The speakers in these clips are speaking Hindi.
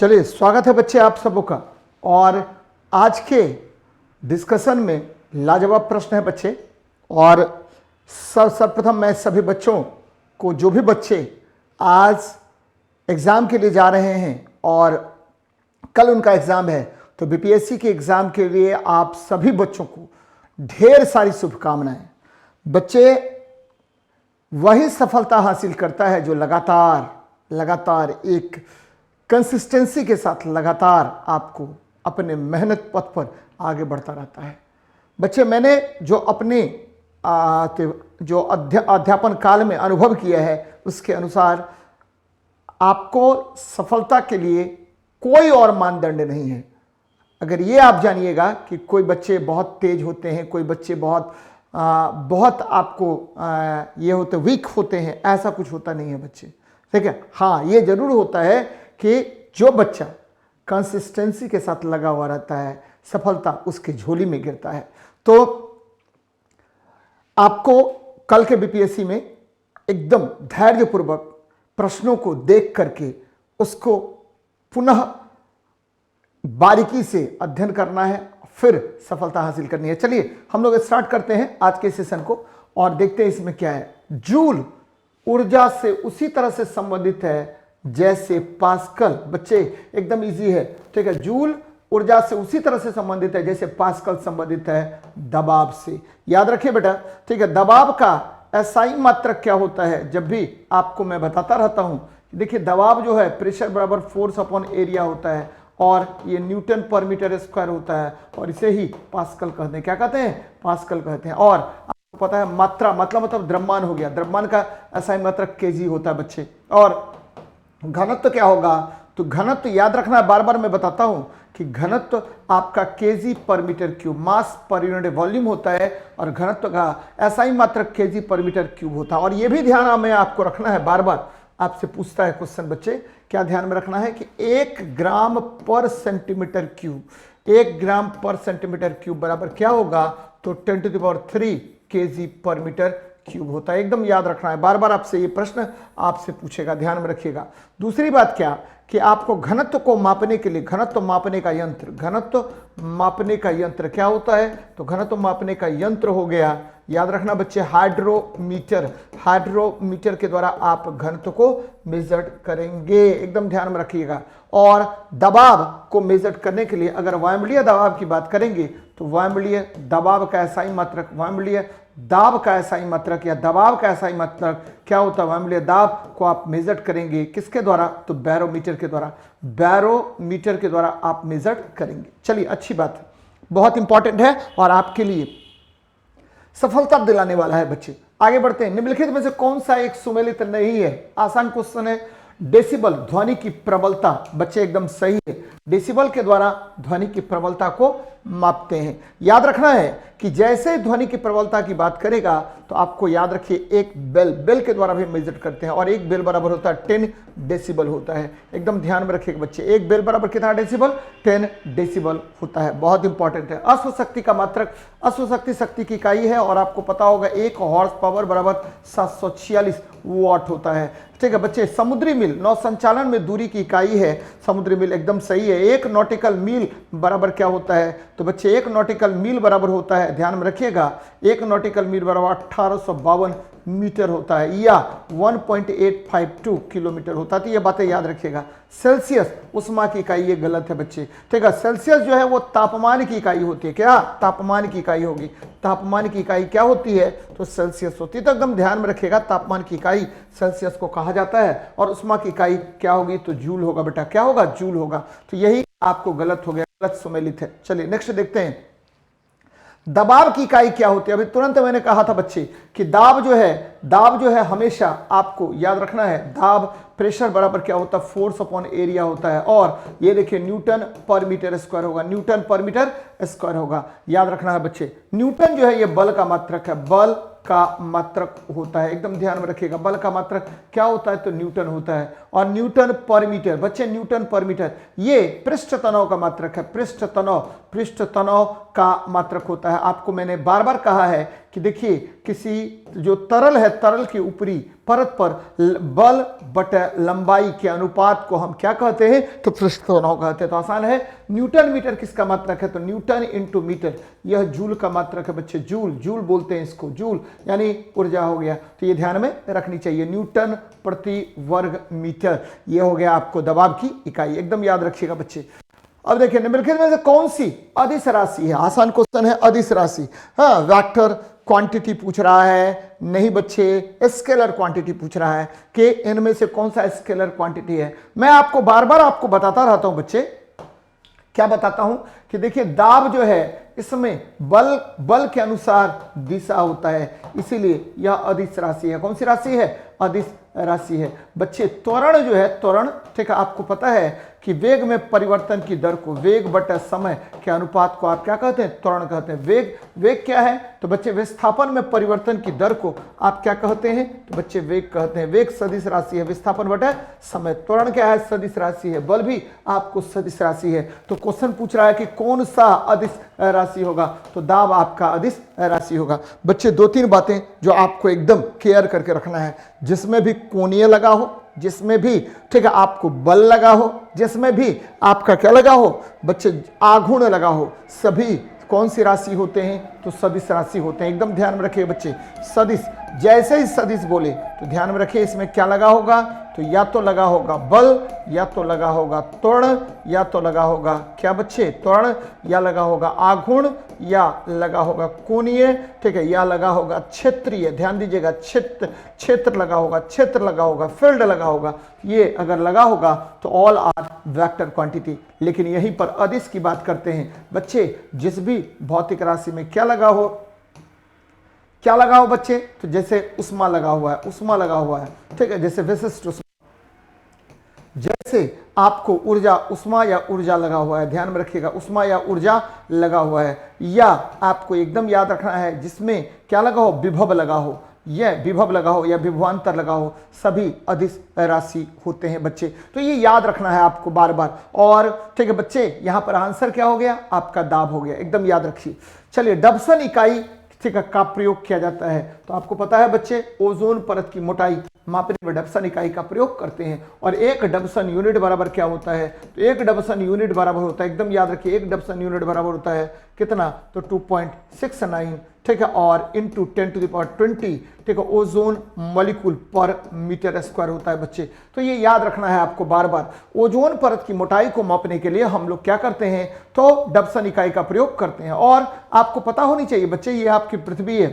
चलिए, स्वागत है बच्चे आप सबों का। और आज के डिस्कशन में लाजवाब प्रश्न है बच्चे। और सर्वप्रथम मैं सभी बच्चों को, जो भी बच्चे आज एग्ज़ाम के लिए जा रहे हैं और कल उनका एग्ज़ाम है, तो बीपीएससी के एग्ज़ाम के लिए आप सभी बच्चों को ढेर सारी शुभकामनाएं। बच्चे, वही सफलता हासिल करता है जो लगातार एक कंसिस्टेंसी के साथ लगातार आपको अपने मेहनत पथ पर आगे बढ़ता रहता है। बच्चे, मैंने जो अपने जो अध्यापन काल में अनुभव किया है उसके अनुसार आपको सफलता के लिए कोई और मानदंड नहीं है। अगर ये आप जानिएगा कि कोई बच्चे बहुत तेज होते हैं, कोई बच्चे बहुत आपको ये होते वीक होते हैं, ऐसा कुछ होता नहीं है बच्चे, ठीक है। हाँ, ये जरूर होता है कि जो बच्चा कंसिस्टेंसी के साथ लगा हुआ रहता है, सफलता उसके झोली में गिरता है। तो आपको कल के बीपीएससी में एकदम धैर्यपूर्वक प्रश्नों को देख करके उसको पुनः बारीकी से अध्ययन करना है, फिर सफलता हासिल करनी है। चलिए हम लोग स्टार्ट करते हैं आज के सेशन को और देखते हैं इसमें क्या है। जूल ऊर्जा से उसी तरह से संबंधित है जैसे पास्कल। बच्चे एकदम इजी है, ठीक है। जूल ऊर्जा से उसी तरह से संबंधित है जैसे पास्कल संबंधित है दबाव से। याद रखिए बेटा, ठीक है। दबाव का एसआई मात्रक क्या होता है, जब भी आपको मैं बताता रहता हूं। देखिए, दबाव जो है प्रेशर बराबर फोर्स अपॉन एरिया होता है और ये न्यूटन पर मीटर स्क्वायर होता है और इसे ही पास्कल कहते हैं। क्या कहते हैं? पास्कल कहते हैं। और आपको पता है मात्रा मतलब द्रव्यमान हो गया। द्रव्यमान का एसआई मात्रक केजी होता है बच्चे। और घनत्व क्या होगा? तो घनत्व याद रखना है, बार बार मैं बताता हूं कि घनत्व आपका केजी पर मीटर क्यूब, मास पर यूनिट वॉल्यूम होता है और घनत्व का एसआई मात्रक केजी पर मीटर क्यूब होता है। और यह भी ध्यान में आपको रखना है, बार बार आपसे पूछता है क्वेश्चन बच्चे, क्या ध्यान में रखना है कि 1 ग्राम पर सेंटीमीटर क्यूब, 1 ग्राम पर सेंटीमीटर क्यूब बराबर क्या होगा? तो 10⁻³ केजी पर मीटर क्यूब होता है। एकदम याद रखना है, बार बार आपसे ये प्रश्न आपसे पूछेगा, ध्यान में रखिएगा। दूसरी बात क्या कि आपको घनत्व को मापने के लिए घनत्व मापने का यंत्र क्या होता है? तो घनत्व मापने का यंत्र हो गया, याद रखना बच्चे, हाइड्रोमीटर के द्वारा आप घनत्व को मेजर करेंगे, एकदम ध्यान में रखिएगा। और दबाव को मेजर करने के लिए अगर वायुमंडलीय दबाव की बात करेंगे तो वायुमंडलीय दबाव का एसआई मात्रक, वायुमंडलीय दाब का एसआई मात्रक या दबाव का एसआई मात्रक क्या होता है? वायुमंडलीय दाब को आप मेजर करेंगे किसके द्वारा? तो बैरोमीटर के द्वारा। बैरोमीटर के द्वारा आप मेजर करेंगे। चलिए, अच्छी बात है, बहुत इंपॉर्टेंट है और आपके लिए सफलता दिलाने वाला है बच्चे। आगे बढ़ते हैं। निम्नलिखित में से कौन सा एक सुमेलित नहीं है? आसान क्वेश्चन है। डेसिबल, ध्वनि की प्रबलता। बच्चे एकदम सही है, डेसिबल के द्वारा ध्वनि की प्रबलता को मापते हैं। याद रखना है कि जैसे ध्वनि की प्रबलता की बात करेगा तो आपको याद रखिए एक बेल के द्वारा भी मेजर करते हैं और एक बेल बराबर होता है 10 डेसिबल होता है। एकदम ध्यान में रखिएगा बच्चे, एक बेल बराबर कितना डेसिबल? 10 डेसिबल होता है, बहुत इंपॉर्टेंट है। अश्वशक्ति का मात्रक, अश्वशक्ति शक्ति की इकाई है और आपको पता होगा 1 हॉर्स पावर बराबर 746 वॉट होता है, ठीक है बच्चे। समुद्री मील नौ संचालन में दूरी की इकाई है, समुद्री मील एकदम सही है। 1 नॉटिकल मील बराबर क्या होता है? तो बच्चे 1 नॉटिकल मील बराबर होता है, ध्यान में रखिएगा, 1 नॉटिकल मील बराबर 1852 मीटर होता है या 1.852 किलोमीटर होता है। तो ये बातें याद रखिएगा। सेल्सियस उष्मा की इकाई, ये गलत है बच्चे, ठीक है। सेल्सियस जो है वो तापमान की इकाई होती है। क्या? तापमान की इकाई होगी। तापमान की इकाई क्या होती है? तो सेल्सियस होती है। तो एकदम ध्यान में रखिएगा, तापमान की इकाई सेल्सियस को कहा जाता है और उष्मा की इकाई क्या होगी? तो जूल होगा बेटा। क्या होगा? जूल होगा। तो यही आपको गलत हो गया, गलत सुमेलित है। चलिए नेक्स्ट देखते हैं। दबाव की इकाई क्या होती है? अभी तुरंत मैंने कहा था बच्चे कि दाब जो है हमेशा आपको याद रखना है, दाब प्रेशर बराबर क्या होता है? फोर्स अपॉन एरिया होता है। और ये देखिए न्यूटन पर मीटर स्क्वायर होगा, न्यूटन पर मीटर स्क्वायर होगा, याद रखना है बच्चे। न्यूटन जो है ये बल का मात्रक है, बल का मात्रक होता है, एकदम ध्यान में रखिएगा। बल का मात्रक क्या होता है? तो न्यूटन होता है। और न्यूटन पर मीटर, बच्चे न्यूटन पर मीटर ये पृष्ठ तनाव का मात्रक है, पृष्ठ तनाव का मात्रक होता है। आपको मैंने बार बार कहा है कि देखिए किसी जो तरल है, तरल के ऊपरी परत पर बल बटे लंबाई के अनुपात को हम क्या कहते हैं, तो पृष्ठ तनाव कहते हैं। तो आसान है, न्यूटन मीटर किसका मात्रक है, तो न्यूटन इंटू मीटर, यह जूल का मात्रक है बच्चे, जूल, जूल बोलते हैं इसको, जूल यानी ऊर्जा हो गया। तो ये ध्यान में रखनी चाहिए, न्यूटन प्रति वर्ग मीटर, ये हो गया आपको दबाव की इकाई, एकदम याद रखिएगा बच्चे। अब देखिए निम्नलिखित में से कौन सी अदिश राशि है, आसान क्वेश्चन है, अदिश राशि, हाँ वेक्टर क्वांटिटी पूछ रहा है, नहीं बच्चे स्केलर क्वांटिटी पूछ रहा है कि इनमें से कौन सा स्केलर क्वांटिटी है। मैं आपको बार बार आपको बताता रहता हूं बच्चे, क्या बताता हूं कि देखिए दाब जो है इसमें बल के अनुसार दिशा होता है, इसीलिए यह अदिश राशि है। कौन सी राशि है, अदिश राशि है बच्चे। त्वरण जो है, त्वरण, ठीक है, आपको पता है कि वेग में परिवर्तन की दर को वेग बटा समय के अनुपात को आप क्या कहते हैं, त्वरण कहते हैं। वेग क्या है, तो बच्चे विस्थापन में परिवर्तन की दर को आप क्या कहते हैं, तो बच्चे वेग कहते हैं। वेग सदिश राशि है, विस्थापन बटा समय। त्वरण क्या है, सदिश राशि है। बल भी आपको सदिश राशि है। तो क्वेश्चन पूछ रहा है कि कौन सा अदिश राशि होगा, तो दाब आपका अदिश राशि होगा बच्चे। 2-3 बातें जो आपको एकदम केयर करके रखना है, जिसमें भी कोणीय लगा हो, जिसमें भी, ठीक है, आपको बल लगा हो, जिसमें भी आपका क्या लगा हो बच्चे, आघूर्ण लगा हो, सभी कौन सी राशि होते हैं, तो सदिश राशि होते हैं। एकदम ध्यान में रखिए बच्चे, सदिश, जैसे ही सदिश बोले तो ध्यान में रखिए इसमें क्या लगा होगा, तो या तो लगा होगा बल, या तो लगा होगा त्वरण, या तो लगा होगा क्या बच्चे, त्वरण, या लगा होगा आघूर्ण, या लगा होगा कोणीय, ठीक है, या लगा होगा क्षेत्रीय, ध्यान दीजिएगा, क्षेत्र लगा होगा, क्षेत्र लगा होगा, फील्ड लगा होगा। ये अगर लगा होगा तो ऑल आर वेक्टर क्वांटिटी। लेकिन यहीं पर अदिश की बात करते हैं बच्चे, जिस भी भौतिक राशि में क्या लगा हो, क्या लगा हो बच्चे, तो जैसे उष्मा लगा हुआ है, उष्मा लगा हुआ है, ठीक है, जैसे विशिष्ट उष्मा, जैसे आपको ऊर्जा, उष्मा या ऊर्जा लगा हुआ है, ध्यान में रखिएगा, उष्मा या ऊर्जा लगा हुआ है, या आपको एकदम याद रखना है जिसमें क्या लगा हो, विभव लगा हो, यह विभव लगा हो या विभवांतर लगा हो, सभी अदिश राशि होते हैं बच्चे। तो ये याद रखना है आपको बार बार। और ठीक है बच्चे, यहां पर आंसर क्या हो गया, आपका दाब हो गया, एकदम याद रखिए। चलिए, डबसन इकाई, ठीक है, का प्रयोग किया जाता है। तो आपको पता है बच्चे, ओजोन परत की मोटाई मापने में डबसन इकाई का प्रयोग करते हैं। और एक डबसन यूनिट बराबर क्या होता है, तो एक डबसन यूनिट बराबर होता है, एकदम याद रखिए, एक डबसन यूनिट बराबर होता है कितना, तो 2.69, ठीक है, और इंटू 10⁻20, ठीक है, ओजोन मॉलिक्यूल पर मीटर स्क्वायर होता है बच्चे। तो ये याद रखना है आपको बार बार। ओजोन परत की मोटाई को मापने के लिए हम लोग क्या करते हैं, तो डबसन इकाई का प्रयोग करते हैं। और आपको पता होनी चाहिए बच्चे, ये आपकी पृथ्वी है,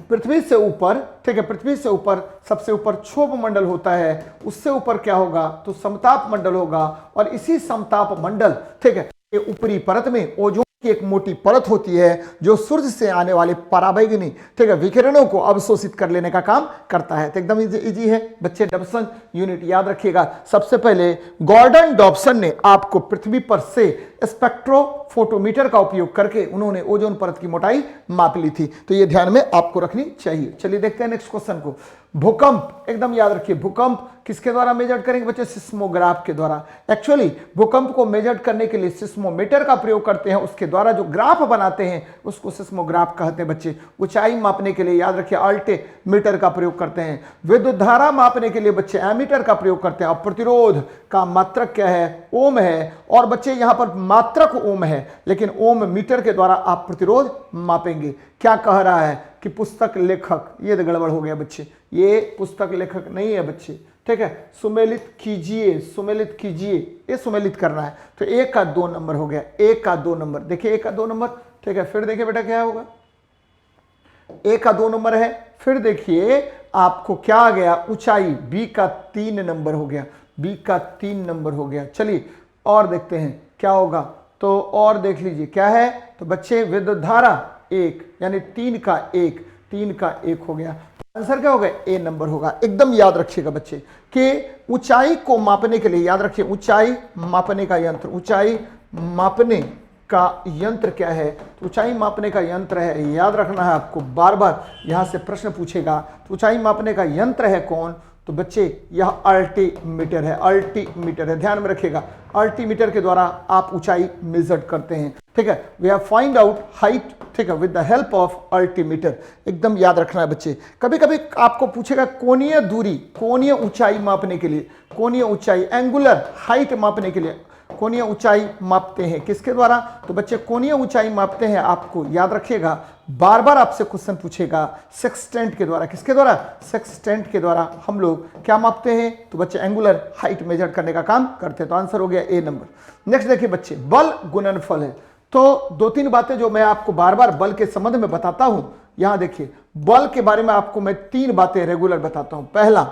पृथ्वी से ऊपर, ठीक है, पृथ्वी से ऊपर सबसे ऊपर क्षोभ मंडल होता है, उससे ऊपर क्या होगा, तो समताप मंडल होगा। और इसी समताप मंडल, ठीक है, के ऊपरी परत में ओजोन की एक मोटी परत होती है जो सूर्य से आने वाले पराबैंगनी, ठीक है, विकिरणों को अवशोषित कर लेने का काम करता है। तो एकदम इजी है बच्चे, डॉप्सन यूनिट याद रखिएगा। सबसे पहले गॉर्डन डॉप्सन ने आपको पृथ्वी पर से स्पेक्ट्रोफोटोमीटर का उपयोग करके उन्होंने ओजोन परत की मोटाई माप ली थी। तो ये ध्यान में आपको रखनी चाहिए। चलिए देखते हैं नेक्स्ट क्वेश्चन को। भूकंप, एकदम याद रखिए, भूकंप किसके द्वारा मेजर करेंगे बच्चे, सिस्मोग्राफ के द्वारा। एक्चुअल्ली भूकंप को मेजर करने के लिए सिस्मोमीटर का प्रयोग करते हैं, उसके द्वारा जो ग्राफ बनाते हैं उसको सिस्मोग्राफ कहते हैं बच्चे। ऊंचाई मापने के लिए याद रखिए अल्टीमीटर का प्रयोग करते हैं। विद्युत धारा मापने के लिए बच्चे एमीटर का प्रयोग करते हैं। और प्रतिरोध का मात्रक क्या है, ओम है। और बच्चे यहां पर मात्रक ओम है, लेकिन ओम मीटर के द्वारा आप प्रतिरोध मापेंगे। क्या कह रहा है कि पुस्तक लेखक, ये तो गड़बड़ हो गया बच्चे, ये पुस्तक लेखक नहीं है बच्चे, ठीक है, सुमेलित कीजिए, सुमेलित कीजिए, ये सुमेलित करना है। तो 1 का 2 नंबर हो गया, 1 का 2 नंबर, देखिए 1 का 2 नंबर, ठीक है। फिर देखिए बेटा क्या होगा, 1 का 2 नंबर है। फिर देखिए आपको क्या आ गया, ऊंचाई b का 3 नंबर हो गया, b का 3 नंबर हो गया। चलिए और देखते हैं क्या होगा, तो और देख लीजिए क्या है, तो बच्चे विद्युत धारा 1 यानी 3 का 1, 3 का 1 हो गया। आंसर क्या होगा, ए नंबर होगा। एकदम याद रखिएगा बच्चे कि ऊंचाई को मापने के लिए याद रखिए, ऊंचाई मापने का यंत्र, ऊंचाई मापने का यंत्र क्या है, तो ऊंचाई मापने का यंत्र है, याद रखना है आपको, बार बार यहां से प्रश्न पूछेगा। तो ऊंचाई मापने का यंत्र है कौन, तो बच्चे यह अल्टीमीटर है, अल्टीमीटर है, ध्यान में रखिएगा। अल्टीमीटर के द्वारा आप ऊंचाई मेजर करते हैं। ठीक है, we have find out height, ठीक है, with the help of altimeter. एकदम याद रखना है बच्चे। कभी कभी आपको पूछेगा कोणीय दूरी, कोणीय ऊंचाई मापने के लिए, कोणीय ऊंचाई, एंगुलर हाइट मापने के लिए कोणीय ऊंचाई मापते हैं किसके द्वारा? तो बच्चे कोणीय ऊंचाई मापते हैं, आपको याद रखिएगा, बार बार आपसे क्वेश्चन पूछेगा, सेक्सटेंट के द्वारा। किसके द्वारा? सेक्सटेंट के द्वारा हम लोग क्या मापते हैं? तो बच्चे एंगुलर हाइट मेजर करने का काम करते हैं। तो आंसर हो गया ए नंबर। नेक्स्ट देखिए बच्चे, बल गुणनफल है। तो दो तीन बातें जो मैं आपको बार बार बल के संबंध में बताता हूं, यहां देखिए बल के बारे में आपको मैं तीन बातें रेगुलर बताता हूं। पहला,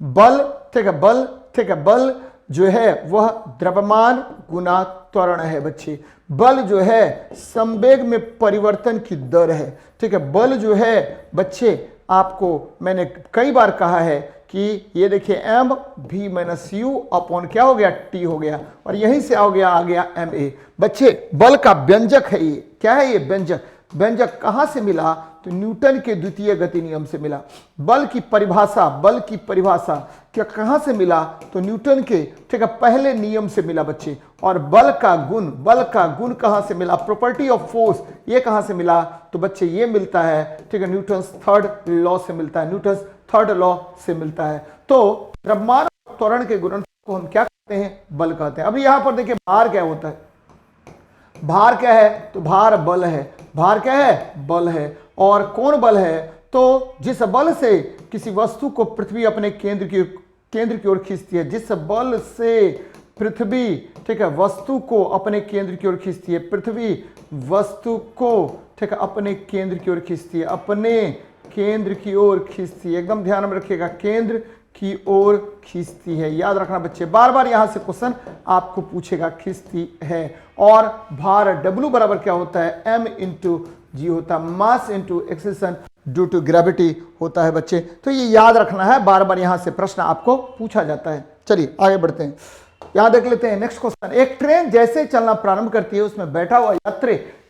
बल, ठीक है, बल, ठीक है, बल जो है वह द्रव्यमान गुना त्वरण है बच्चे। बल जो है संवेग में परिवर्तन की दर है, ठीक है। बल जो है बच्चे, आपको मैंने कई बार कहा है कि ये देखिए m v minus you upon क्या हो गया? t हो गया, और यहीं से आ गया एम ए। बच्चे बल का व्यंजक है ये, क्या है ये? व्यंजक। व्यंजक कहां से मिला? तो न्यूटन के द्वितीय गति नियम से मिला। बल की परिभाषा, बल की परिभाषा क्या कहां से मिला? तो न्यूटन के, ठीक है, पहले नियम से मिला बच्चे। और बल का गुण, बल का गुण कहां से मिला? प्रॉपर्टी ऑफ फोर्स, ये कहां से मिला? तो बच्चे ये मिलता है, ठीक है, न्यूटन थर्ड लॉ से मिलता है, न्यूटन थर्ड लॉ से मिलता है। तो द्रव्यमान और त्वरण के गुणन को हम क्या कहते हैं? बल कहते हैं। अभी यहां पर देखिए भार क्या होता है? भार क्या है? तो भार बल है। भार क्या है? बल है। और कौन बल है? तो जिस बल से किसी वस्तु को पृथ्वी अपने केंद्र की ओर खींचती है, जिस बल से पृथ्वी, ठीक है, वस्तु को अपने केंद्र की ओर खींचती है, पृथ्वी वस्तु को, ठीक है, अपने केंद्र की ओर खींचती है, अपने केंद्र की ओर खींचती है। एकदम ध्यान में रखिएगा, केंद्र की ओर खींचती है। याद रखना बच्चे, बार बार यहां से क्वेश्चन आपको पूछेगा, खींचती है। और भार W बराबर क्या होता है? m इंटू जी होता है, mass into acceleration due to gravity होता है बच्चे। तो ये याद रखना है, बार बार यहां से प्रश्न आपको पूछा जाता है। चलिए आगे बढ़ते हैं, यहां देख लेते हैं नेक्स्ट क्वेश्चन। एक ट्रेन जैसे चलना प्रारंभ करती है, उसमें बैठा हुआ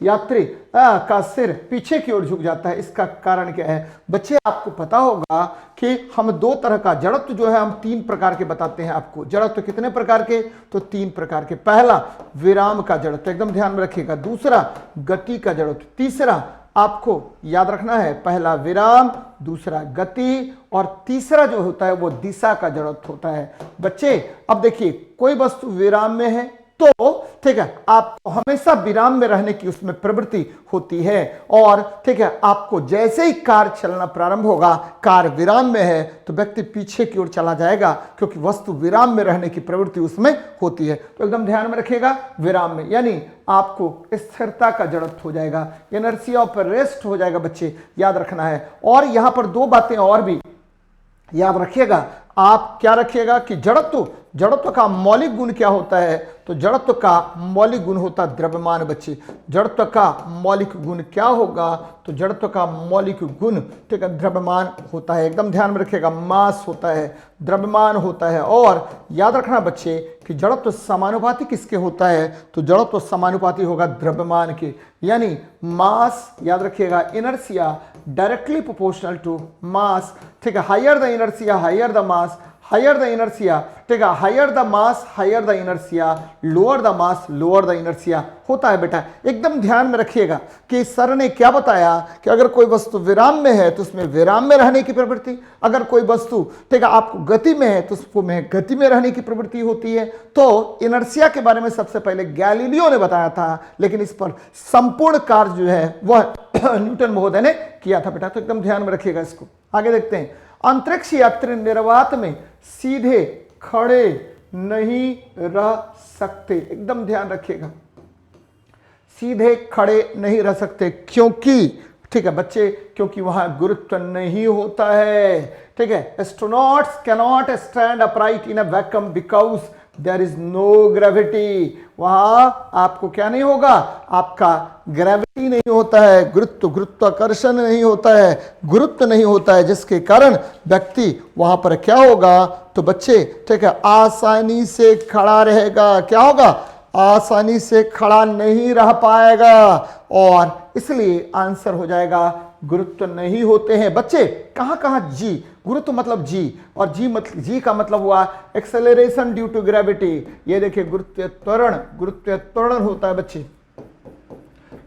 यात्री का सिर पीछे की ओर झुक जाता है। इसका कारण क्या है? बच्चे आपको पता होगा कि हम दो तरह का जड़त्व जो है, हम तीन प्रकार के बताते हैं आपको। जड़त्व कितने प्रकार के? तो तीन प्रकार के। पहला विराम का जड़त्व, एकदम ध्यान में रखिएगा। दूसरा गति का जड़त्व। तीसरा आपको याद रखना है, पहला विराम, दूसरा गति, और तीसरा जो होता है वो दिशा का जड़त्व होता है बच्चे। अब देखिए कोई वस्तु विराम में है तो, ठीक है, आपको हमेशा विराम में रहने की उसमें प्रवृत्ति होती है। और ठीक है, आपको जैसे ही कार चलना प्रारंभ होगा, कार विराम में है तो व्यक्ति पीछे की ओर चला जाएगा, क्योंकि वस्तु विराम में रहने की प्रवृत्ति उसमें होती है। तो एकदम ध्यान में रखिएगा, विराम में, यानी आपको स्थिरता का जड़त्व हो जाएगा, इनर्शिया ऑफ रेस्ट हो जाएगा बच्चे, याद रखना है। और यहां पर दो बातें और भी याद रखिएगा। आप क्या रखिएगा कि जड़त्व का मौलिक गुण क्या होता है? तो जड़त्व का मौलिक गुण होता है द्रव्यमान बच्चे। जड़त्व का मौलिक गुण क्या होगा? तो जड़त्व का मौलिक गुण, ठीक है, द्रव्यमान होता है। एकदम ध्यान में रखिएगा, मास होता है, द्रव्यमान होता है। और याद रखना बच्चे कि जड़त्व समानुपाती किसके होता है? तो जड़त्व समानुपाती होगा द्रव्यमान के, यानी मास, याद रखिएगा, inertia directly proportional to mass, ठीक है। Higher the inertia higher the mass, higher the inertia, ठीक है, higher the mass higher the inertia, lower the mass lower the inertia होता है बेटा। एकदम ध्यान में रखिएगा कि सर ने क्या बताया कि अगर कोई वस्तु विराम में है तो उसमें विराम में रहने की प्रवृत्ति, अगर कोई वस्तु, ठीक है, आपको गति में है तो उसको में गति में रहने की प्रवृत्ति होती है। तो इनर्शिया के बारे में सबसे पहले गैलीलियो ने बताया था, लेकिन इस पर संपूर्ण कार्य जो है वह न्यूटन महोदय ने किया था बेटा। तो एकदम ध्यान में रखिएगा इसको। आगे देखते हैं, अंतरिक्ष यात्री निर्वात में सीधे खड़े नहीं रह सकते। एकदम ध्यान रखिएगा, सीधे खड़े नहीं रह सकते। क्योंकि, ठीक है बच्चे, क्योंकि वहां गुरुत्व नहीं होता है, ठीक है। Astronauts can not stand upright in a vacuum because there is no gravity. वहां आपको क्या नहीं होगा? आपका ग्रेविटी नहीं होता है, गुरुत्वाकर्षण नहीं होता है, गुरुत्व नहीं होता है, जिसके कारण व्यक्ति वहां पर क्या होगा? तो बच्चे, ठीक है, आसानी से खड़ा रहेगा। क्या होगा? आसानी से खड़ा नहीं रह पाएगा, और इसलिए आंसर हो जाएगा गुरुत्व नहीं होते हैं बच्चे। कहां कहां जी? गुरुत्व मतलब जी, और जी का मतलब हुआ एक्सेलरेशन ड्यू टू ग्रेविटी। ये देखिए गुरुत्व त्वरण होता है बच्चे,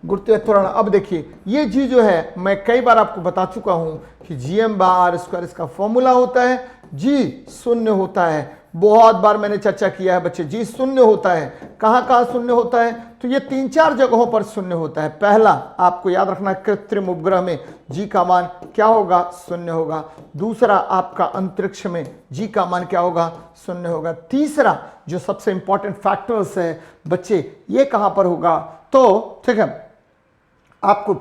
गुरुत्वीय त्वरण। अब देखिए ये जी जो है मैं कई बार आपको बता चुका हूं कि gm/r² इसका फॉर्मूला होता है, जी शून्य होता है। बहुत बार मैंने चर्चा किया है बच्चे, जी शून्य होता है। कहां कहां शून्य होता है? तो ये 3-4 जगहों पर शून्य होता है। पहला आपको याद रखना, कृत्रिम उपग्रह में जी का मान क्या होगा? शून्य होगा। दूसरा आपका अंतरिक्ष में जी का मान क्या होगा? शून्य होगा। तीसरा जो सबसे इंपॉर्टेंट फैक्टर्स है बच्चे, ये कहां पर होगा? तो ठीक है, आपको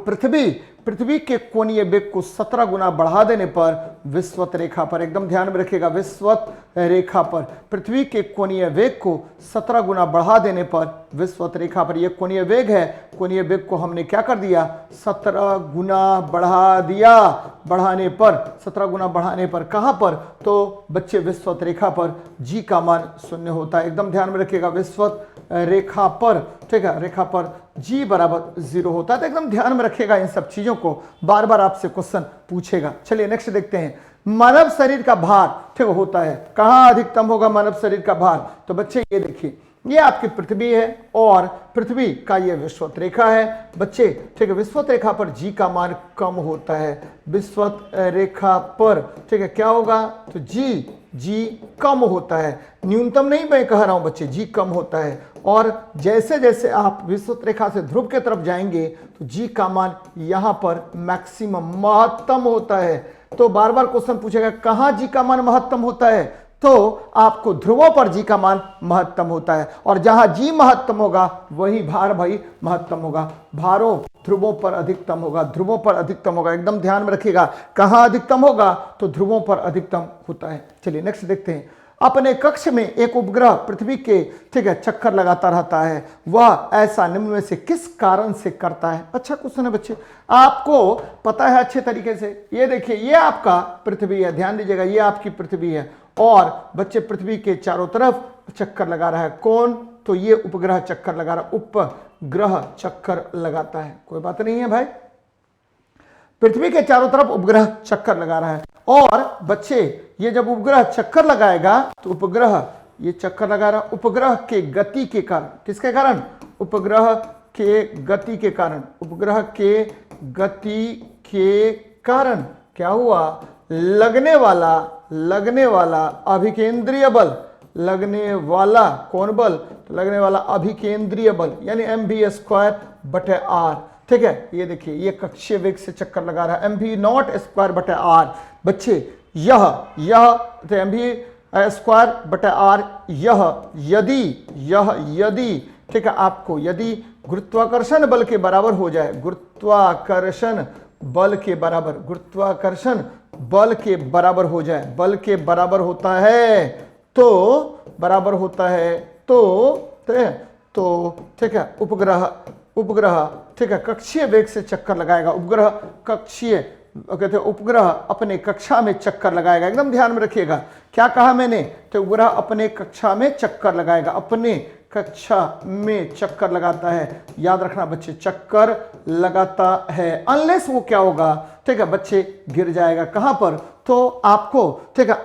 पृथ्वी के कोणीय वेग को 17 गुना बढ़ा देने पर विषुवत रेखा पर, एकदम ध्यान में रखिएगा, विषुवत रेखा पर पृथ्वी के कोणीय वेग को 17 गुना बढ़ा देने पर विषुवत रेखा पर, यह कोणीय वेग है, कोणीय वेग को हमने क्या कर दिया? 17 गुना बढ़ा दिया। बढ़ाने पर 17 गुना बढ़ाने पर कहां पर? तो बच्चे विषुवत रेखा पर जी का मान शून्य होता है। एकदम ध्यान में रखिएगा, विषुवत रेखा पर, ठीक है, रेखा पर जी बराबर 0 होता है। तो एकदम ध्यान में रखिएगा इन सब चीजों को, बार बार आपसे क्वेश्चन पूछेगा। चलिए नेक्स्ट देखते हैं, मानव शरीर का भार ठीक होता है, कहां अधिकतम होगा मानव शरीर का भार? तो बच्चे ये देखिए, ये आपकी पृथ्वी है और पृथ्वी का ये विषुवत रेखा है बच्चे, ठीक है। विषुवत रेखा पर जी का मान कम होता है, विषुवत रेखा पर, ठीक है, क्या होगा? तो जी कम होता है, न्यूनतम नहीं मैं कह रहा हूं बच्चे, जी कम होता है। और जैसे जैसे आप विषुवत रेखा से ध्रुव के तरफ जाएंगे तो जी का मान यहां पर मैक्सिमम महत्तम होता है। तो बार बार क्वेश्चन पूछेगा कहां जी का मान महत्तम होता है? तो आपको ध्रुवों पर जी का मान महत्तम होता है, और जहां जी महत्तम होगा वही भार भाई महत्तम होगा। भारों ध्रुवों पर अधिकतम होगा, ध्रुवों पर अधिकतम होगा। एकदम ध्यान में रखिएगा, कहां अधिकतम होगा? तो ध्रुवों पर अधिकतम होता है। चलिए नेक्स्ट देखते हैं, अपने कक्ष में एक उपग्रह पृथ्वी के, ठीक है, चक्कर लगाता रहता है, वह ऐसा निम्न में से किस कारण से करता है? अच्छा क्वेश्चन है बच्चे, आपको पता है अच्छे तरीके से। ये देखिए, ये आपका पृथ्वी है, ध्यान दीजिएगा, ये आपकी पृथ्वी है और बच्चे पृथ्वी के चारों तरफ चक्कर लगा रहा है। कौन? तो ये उपग्रह चक्कर लगा रहा, उपग्रह चक्कर लगाता है। कोई बात नहीं है भाई, पृथ्वी के चारों तरफ उपग्रह चक्कर लगा रहा है। और बच्चे ये जब उपग्रह चक्कर लगाएगा तो उपग्रह ये चक्कर लगा रहा, उपग्रह के गति के कारण, किसके कारण? उपग्रह के गति के कारण, उपग्रह के गति के कारण क्या हुआ? लगने वाला अभिकेंद्रीय बल, लगने वाला कौन बल? तो लगने वाला अभिकेंद्रीय बल यानी mv²/r, ठीक है। ये देखिए, ये कक्षीय वेग से चक्कर लगा रहा है, mv0²/r। बच्चे यह तो mv²/r यदि ठीक है, आपको यदि गुरुत्वाकर्षण बल के बराबर हो जाए, गुरुत्वाकर्षण बल के बराबर, गुरुत्वाकर्षण बल के बराबर हो जाए, बल के बराबर होता है तो बराबर होता है तो ठीक है, उपग्रह ठीक है कक्षीय वेग से चक्कर लगाएगा। उपग्रह कक्षीय कहते हैं, उपग्रह अपने कक्षा में चक्कर लगाएगा। एकदम ध्यान में रखिएगा, क्या कहा मैंने? तो उपग्रह अपने कक्षा में चक्कर लगाएगा, अपने कक्षा में चक्कर लगाता है। याद रखना बच्चे, चक्कर लगाता है, अनलेस वो क्या होगा? ठीक है बच्चे, गिर जाएगा। कहां पर? तो आपको, ठीक है,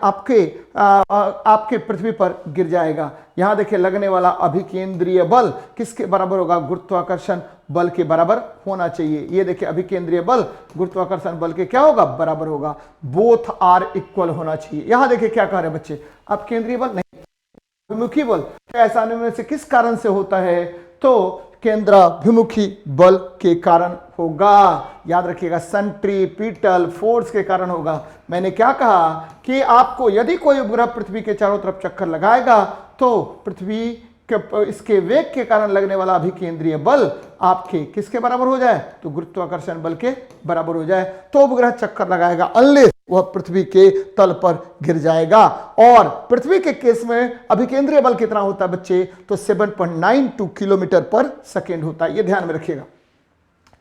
आपके पृथ्वी पर गिर जाएगा। यहां देखिए, लगने वाला अभिकेंद्रीय बल किसके बराबर होगा? गुरुत्वाकर्षण बल के बराबर होना चाहिए। ये देखिए, अभिकेंद्रीय बल गुरुत्वाकर्षण बल के क्या होगा? बराबर होगा। बोथ आर इक्वल होना चाहिए। यहां देखिए क्या कह रहे हैं बच्चे, अब केंद्रीय बल नहीं, अभिमुखी बल ऐसा में से किस कारण से होता है? तो केंद्राभिमुखी बल के कारण होगा। याद रखिएगा, सेंट्रीपिटल फोर्स के कारण होगा। मैंने क्या कहा कि आपको यदि कोई उपग्रह पृथ्वी के चारों तरफ चक्कर लगाएगा तो पृथ्वी के इसके वेग के कारण लगने वाला अभिकेंद्रीय बल आपके किसके बराबर हो जाए? तो गुरुत्वाकर्षण बल के बराबर हो जाए, तो उपग्रह चक्कर लगाएगा, अनलेस वह पृथ्वी के तल पर गिर जाएगा। और पृथ्वी के केस में अभिकेंद्रीय बल कितना होता है बच्चे? तो 7.92 किलोमीटर पर सेकेंड होता है। यह ध्यान में रखिएगा।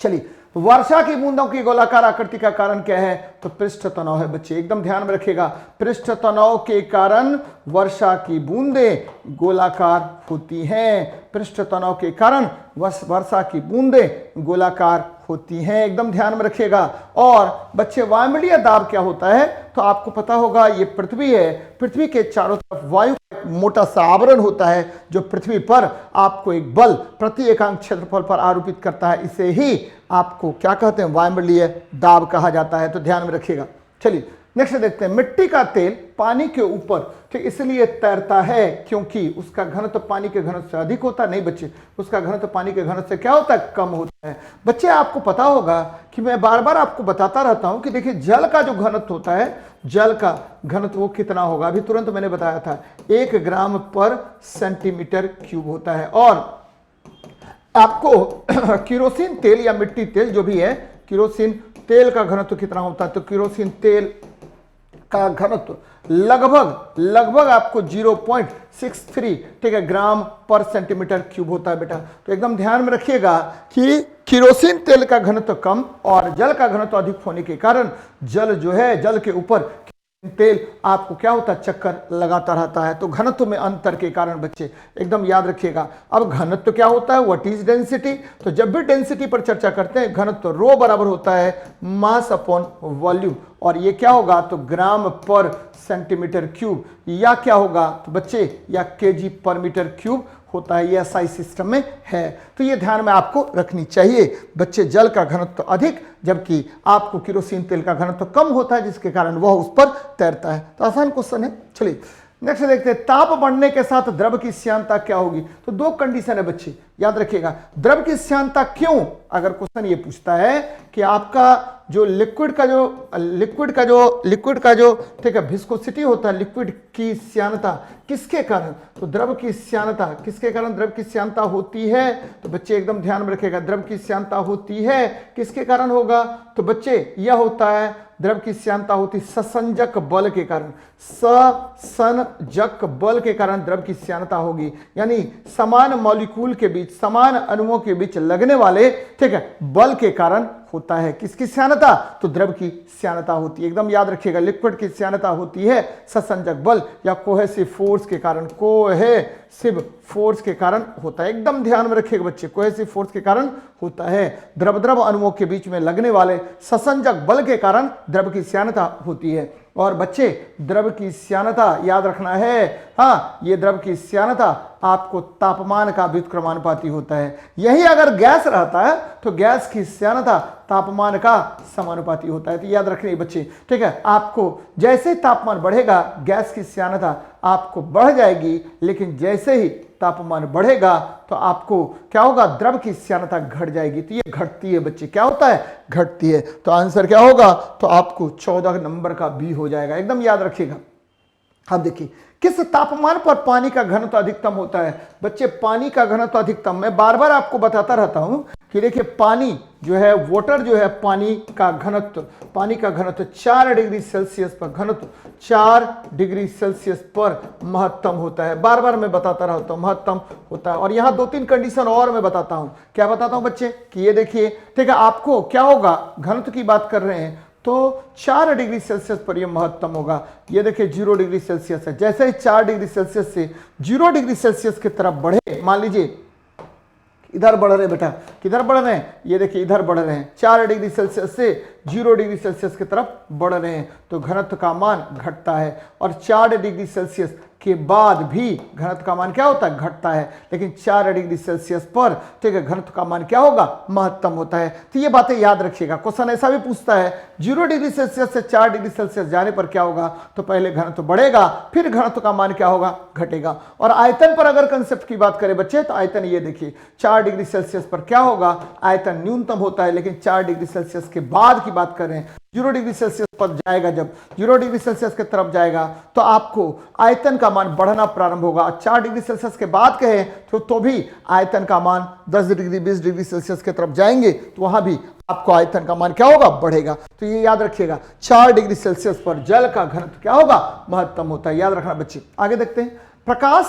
चलिए, वर्षा की बूंदों की गोलाकार आकृति का कारण क्या है? तो पृष्ठ तनाव है बच्चे, एकदम ध्यान में रखिएगा। पृष्ठ तनाव के कारण वर्षा की बूंदें गोलाकार होती हैं। पृष्ठ तनाव के कारण वर्षा की बूंदें गोलाकार होती हैं, एकदम ध्यान में रखिएगा। और बच्चे वायुमंडलीय दाब क्या होता है, तो आपको पता होगा ये पृथ्वी है, पृथ्वी के चारों तरफ वायु का एक मोटा सा आवरण होता है जो पृथ्वी पर आपको एक बल प्रति एकांक क्षेत्रफल पर आरोपित करता है। इसे ही आपको क्या कहते हैं, वायुमंडलीय दाब कहा जाता है। तो ध्यान में रखिएगा। चलिए नेक्स्ट देखते हैं, मिट्टी का तेल पानी के ऊपर ठीक इसलिए तैरता है क्योंकि उसका घनत्व पानी के घनत्व से अधिक होता है। नहीं बच्चे, उसका घनत्व पानी के घनत्व से क्या होता है, कम होता है। बच्चे आपको पता होगा कि मैं बार बार आपको बताता रहता हूं कि देखिए जल का जो घनत्व होता है, जल का घनत्व वो कितना होगा, अभी तुरंत मैंने बताया था 1 ग्राम पर सेंटीमीटर क्यूब होता है। और आपको केरोसिन तेल या मिट्टी तेल जो भी है, केरोसिन तेल का घनत्व कितना होता है, तो केरोसिन तेल का घनत्व लगभग आपको 0.63 ठीक है ग्राम पर सेंटीमीटर क्यूब होता है बेटा। तो एकदम ध्यान में रखिएगा कि केरोसिन तेल का घनत्व कम और जल का घनत्व अधिक होने के कारण जल जो है, जल के ऊपर तेल आपको क्या होता है, चक्कर लगाता रहता है। तो घनत्व में अंतर के कारण बच्चे एकदम याद रखिएगा। अब घनत्व क्या होता है, व्हाट इज डेंसिटी। तो जब भी डेंसिटी पर चर्चा करते हैं, घनत्व रो बराबर होता है मास अपॉन वॉल्यूम, और ये क्या होगा, तो ग्राम पर सेंटीमीटर क्यूब, या क्या होगा तो बच्चे या केजी पर मीटर क्यूब होता है। ये एसआई सिस्टम में है। तो ये ध्यान में आपको रखनी चाहिए बच्चे। जल का घनत्व अधिक जबकि आपको केरोसिन तेल का घनत्व कम होता है, जिसके कारण वह उस पर तैरता है। तो आसान क्वेश्चन है। चलिए नेक्स्ट देखते हैं, ताप बढ़ने के साथ द्रव की श्यानता क्या होगी। तो दो कंडीशन है बच्चे, याद रखिएगा। द्रव की श्यानता क्यों, अगर क्वेश्चन ये पूछता है कि आपका जो लिक्विड का जो ठीक है विस्कोसिटी होता है, लिक्विड की श्यानता किसके कारण, तो द्रव की श्यानता किसके कारण द्रव की श्यानता होती है। तो बच्चे एकदम ध्यान में रखिएगा, द्रव की श्यानता होती है किसके कारण होगा, तो बच्चे यह होता है द्रव की श्यानता होती ससंजक बल के कारण, ससंजक बल के कारण द्रव की श्यानता होगी। यानी समान मॉलिक्यूल के बीच, समान अणुओं के बीच लगने वाले ठीक है बल के कारण होता है। किसकी श्यानता, तो द्रव की श्यानता होती है। एकदम याद रखिएगा, लिक्विड की श्यानता होती है ससंजक बल या कोहेसिव फोर्स के कारण, कोहेसिव फोर्स के कारण होता है। एकदम ध्यान में रखिएगा बच्चे, कोहेसिव फोर्स के कारण होता है। द्रव अणुओं के बीच में लगने वाले ससंजक बल के कारण द्रव की श्यानता होती है। और बच्चे द्रव की श्यानता याद रखना है, हाँ ये द्रव की श्यानता आपको तापमान का व्युत्क्रमानुपाती होता है। यही अगर गैस रहता है तो गैस की श्यानता तापमान का समानुपाती होता है। तो याद रखिए बच्चे, ठीक है। आपको जैसे तापमान बढ़ेगा गैस की श्यानता आपको बढ़ जाएगी, लेकिन जैसे ही तापमान बढ़ेगा तो आपको क्या होगा, द्रव की श्यानता घट जाएगी। तो ये घटती है बच्चे, क्या होता है, घटती है। तो आंसर क्या होगा, तो आपको 14 नंबर का बी हो जाएगा। एकदम याद रखिएगा। अब देखिए किस तापमान पर पानी का घनत्व अधिकतम होता है। बच्चे पानी का घनत्व अधिकतम, मैं बार बार आपको बताता रहता हूं कि देखिए पानी जो है, वाटर जो है, पानी का घनत्व 4 डिग्री सेल्सियस पर, घनत्व 4 डिग्री सेल्सियस पर महत्तम होता है। बार बार मैं बताता रहता हूं महत्तम होता है। और यहां 2-3 कंडीशन और मैं बताता हूं। क्या बताता हूं बच्चे, कि ये देखिए ठीक है, आपको क्या होगा, घनत्व की बात कर रहे हैं तो 4 डिग्री सेल्सियस पर यह महत्तम होगा। ये देखिए 0 डिग्री सेल्सियस है, जैसे ही 4 डिग्री सेल्सियस से 0 डिग्री सेल्सियस की तरफ बढ़े, मान लीजिए इधर बढ़ रहे बेटा, किधर बढ़ रहे हैं, ये देखिए इधर बढ़ रहे हैं, 4 डिग्री सेल्सियस से 0 डिग्री सेल्सियस की तरफ बढ़ रहे हैं, तो घनत्व का मान घटता है। और 4 डिग्री सेल्सियस के बाद भी घनत्व का मान क्या होता है, घटता है। लेकिन 4 डिग्री सेल्सियस पर ठीक है घनत्व का मान क्या होगा, महत्तम होता है। तो ये बातें याद रखिएगा। क्वेश्चन ऐसा भी पूछता है 0 डिग्री सेल्सियस से 4 डिग्री सेल्सियस जाने पर क्या होगा, तो पहले घनत्व बढ़ेगा, फिर घनत्व का मान क्या होगा, घटेगा। और आयतन पर अगर कंसेप्ट की बात करें बच्चे, तो आयतन ये देखिए 4 डिग्री सेल्सियस पर क्या होगा, आयतन न्यूनतम होता है। लेकिन 4 डिग्री सेल्सियस के बाद की बात कर रहे हैं, 0 डिग्री सेल्सियस पर जाएगा, जब 0 डिग्री सेल्सियस की तरफ जाएगा तो आपको आयतन का मान बढ़ना प्रारंभ होगा। 4 डिग्री सेल्सियस के बाद कहे तो भी आयतन का मान 10 डिग्री 20 डिग्री सेल्सियस की तरफ जाएंगे तो वहां भी आपको आयतन का मान क्या होगा, बढ़ेगा। तो ये याद रखिएगा, 4 डिग्री सेल्सियस पर जल का घनत्व क्या होगा, महत्तम होता है। याद रखना बच्चे। आगे देखते हैं, प्रकाश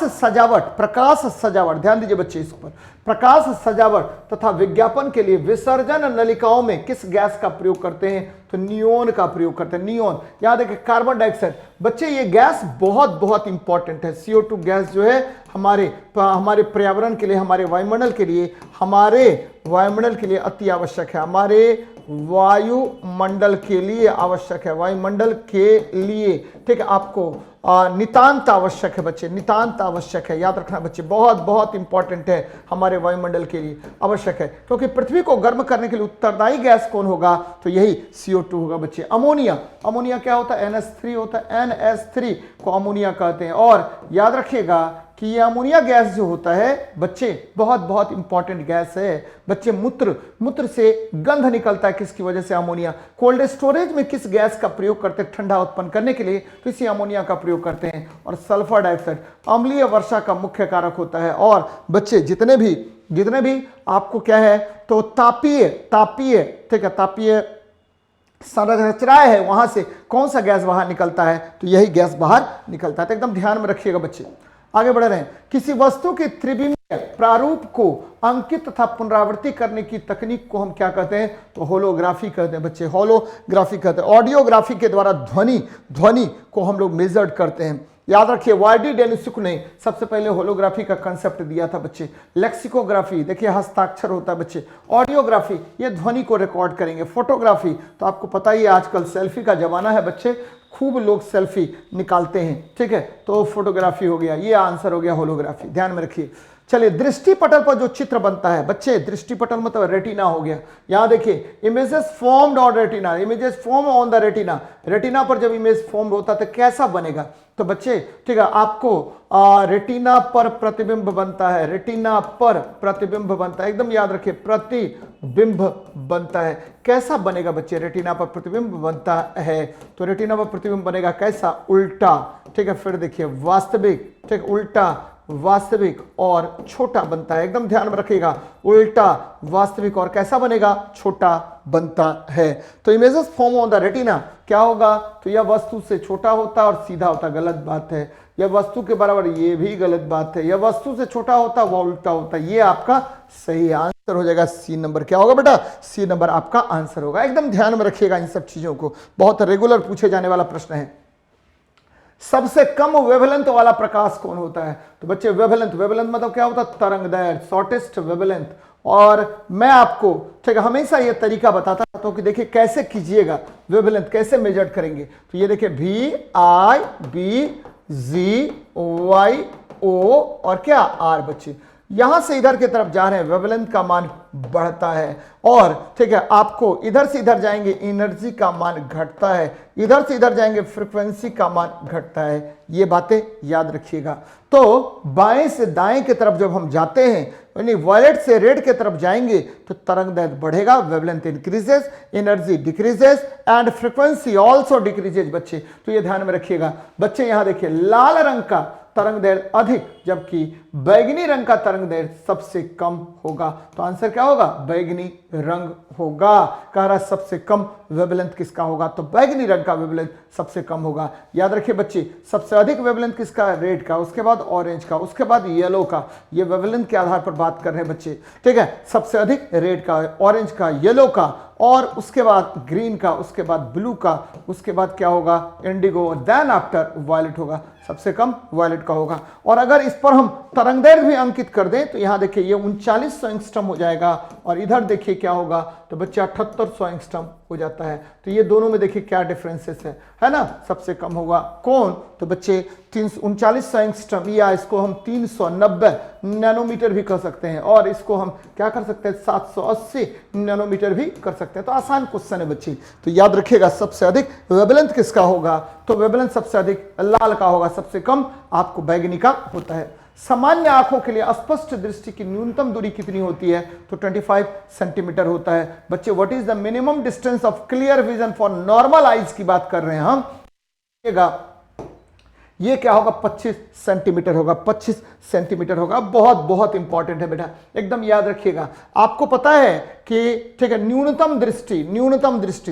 सजावट, ध्यान दीजिए बच्चे इस पर। प्रकाश सजावट तथा विज्ञापन के लिए विसर्जन नलिकाओं में किस गैस का प्रयोग करते हैं, तो नियोन का प्रयोग करते हैं। नियोन, याद है कि कार्बन डाइऑक्साइड। बच्चे ये गैस बहुत इंपॉर्टेंट है। CO2 गैस जो है हमारे पर्यावरण के लिए, हमारे वायुमंडल के लिए, हमारे वायुमंडल के लिए अति आवश्यक है, हमारे वायुमंडल के लिए आवश्यक है, वायुमंडल के लिए, ठीक है, आपको नितांत आवश्यक है बच्चे, नितांत आवश्यक है, याद रखना बच्चे, बहुत बहुत इंपॉर्टेंट है, हमारे वायुमंडल के लिए आवश्यक है, क्योंकि पृथ्वी को गर्म करने के लिए उत्तरदायी गैस कौन होगा, तो यही CO2 होगा बच्चे। अमोनिया, अमोनिया क्या होता है, NH3 होता है, NH3 को अमोनिया कहते हैं। और याद रखिएगा कि ये अमोनिया गैस जो होता है बच्चे, बहुत बहुत इंपॉर्टेंट गैस है बच्चे। मूत्र से गंध निकलता है, किसकी वजह से, अमोनिया। कोल्ड स्टोरेज में किस गैस का प्रयोग करते हैं ठंडा उत्पन्न करने के लिए, तो इसी अमोनिया का प्रयोग करते हैं। और सल्फर डाइऑक्साइड अम्लीय वर्षा का मुख्य कारक होता है। और बच्चे जितने भी आपको क्या है, तो तापीय, ठीक है, तापीय संरचनाएं है, वहां से कौन सा गैस बाहर निकलता है, तो यही गैस बाहर निकलता है। तो एकदम ध्यान में रखिएगा बच्चे, आगे बढ़ रहे हैं। किसी वस्तु के त्रिविमीय प्रारूप को अंकित तथा पुनरावृत्ति करने की तकनीक को हम क्या कहते हैं, तो होलोग्राफी कहते हैं बच्चे, होलोग्राफी कहते हैं। ऑडियोग्राफी के द्वारा ध्वनि को हम लोग मेजर्ड करते हैं। याद रखिए वार्डी डेनिसुक ने सबसे पहले होलोग्राफी का कंसेप्ट दिया था बच्चे। लेक्सिकोग्राफी देखिए हस्ताक्षर होता है बच्चे। ऑडियोग्राफी ये ध्वनि को रिकॉर्ड करेंगे। फोटोग्राफी तो आपको पता ही है आजकल सेल्फी का जमाना है बच्चे, खूब लोग सेल्फी निकालते हैं, ठीक है, तो फोटोग्राफी हो गया, ये आंसर हो गया होलोग्राफी, ध्यान में रखिए। चलिए दृष्टि पटल पर जो चित्र बनता है बच्चे, दृष्टि पटल मतलब रेटिना हो गया। यहां देखिए images formed on retina, images form on the retina, retina पर जब इमेज फॉर्म होता है तो कैसा बनेगा, तो बच्चे ठीक है आपको रेटिना पर प्रतिबिंब बनता है, रेटिना पर प्रतिबिंब बनता है, एकदम याद रखिए प्रतिबिंब बनता है। कैसा बनेगा बच्चे, रेटिना पर प्रतिबिंब बनता है, तो रेटिना पर प्रतिबिंब बनेगा कैसा, उल्टा, ठीक है। फिर देखिए वास्तविक, ठीक, उल्टा, वास्तविक और छोटा बनता है, एकदम ध्यान में रखिएगा, उल्टा, वास्तविक और कैसा बनेगा, छोटा बनता है। तो images form on the retina क्या होगा, तो यह वस्तु से छोटा होता है और सीधा होता, गलत बात है। यह वस्तु के बराबर, ये भी गलत बात है। यह वस्तु से छोटा होता है, वह उल्टा होता है। ये आपका सही आंसर हो जाएगा, सी नंबर। क्या होगा बेटा, सी नंबर आपका आंसर होगा। एकदम ध्यान में रखिएगा इन सब चीजों को, बहुत रेगुलर पूछे जाने वाला प्रश्न है। सबसे कम वेवलेंथ वाला प्रकाश कौन होता है, तो बच्चे वेवलेंथ मतलब क्या होता है, तरंगदैर्घ्य, शॉर्टेस्ट वेवलेंथ। और मैं आपको ठीक है हमेशा ये तरीका बताता हूं कि देखिए कैसे कीजिएगा, वेवलेंथ कैसे मेजर करेंगे। तो ये देखिए VIBGYO और क्या R बच्चे, यहां से इधर की तरफ जा रहे हैं, वेवलेंथ का मान बढ़ता है। और ठीक है आपको इधर से इधर जाएंगे, एनर्जी का मान घटता है, इधर से इधर जाएंगे, फ्रीक्वेंसी का मान घटता है। ये बातें याद रखिएगा। तो बाएं से दाएं की तरफ जब हम जाते हैं, यानी वायलेट से रेड की तरफ जाएंगे, तो तरंगदैर्घ्य बढ़ेगा, wavelength increases, energy decreases and frequency also decreases बच्चे। तो ये ध्यान में रखिएगा बच्चे। यहां देखिए लाल रंग का तरंगदैर्घ्य अधिक, जबकि बैगनी रंग का तरंगदैर्घ्य सबसे कम होगा। तो आंसर क्या होगा, बैगनी रंग होगा। कह रहा सबसे कम वेवलेंथ किसका होगा, तो बैगनी रंग का वेवलेंथ सबसे कम होगा। याद रखिए बच्चे, सबसे अधिक वेवलेंथ किसका, रेड का, उसके बाद ऑरेंज का, उसके बाद येलो का। ये वेवलेंथ के आधार पर बात कर रहे हैं बच्चे, ठीक है। सबसे अधिक रेड का, ऑरेंज का, येलो का, और उसके बाद ग्रीन का, उसके बाद ब्लू का, उसके बाद क्या होगा, इंडिगो, देन आफ्टर वायलेट होगा। सबसे कम वायलेट का होगा। और अगर इस पर हम तरंगदैर्घ्य भी अंकित कर दें, तो यहां देखिए ये 3900 एंगस्ट्रॉम हो जाएगा, और इधर देखिए क्या होगा, तो बच्चे 7800 एंगस्ट्रॉम हो जाता है। तो ये दोनों में देखिए क्या डिफरेंसेस है ना। सबसे कम होगा कौन, तो बच्चे 3900 एंगस्ट्रॉम, या इसको हम 390 नैनोमीटर भी कर सकते हैं, और इसको हम क्या कर सकते हैं, 780 नैनोमीटर भी कर सकते हैं। तो आसान क्वेश्चन है बच्चे। तो याद रखिएगा सबसे अधिक वेवलेंथ किसका होगा, तो वेवलेंथ सबसे अधिक लाल का होगा, सबसे कम आपको बैगनी का होता है। सामान्य आंखों के लिए अस्पष्ट दृष्टि की न्यूनतम दूरी कितनी होती है, तो 25 सेंटीमीटर होता है बच्चे। What is the minimum distance of clear vision for normal eyes की बात कर रहे हैं हम। ये क्या होगा, 25 सेंटीमीटर होगा, 25 सेंटीमीटर होगा। बहुत बहुत इंपॉर्टेंट है बेटा, एकदम याद रखिएगा। आपको पता है कि ठीक है न्यूनतम दृष्टि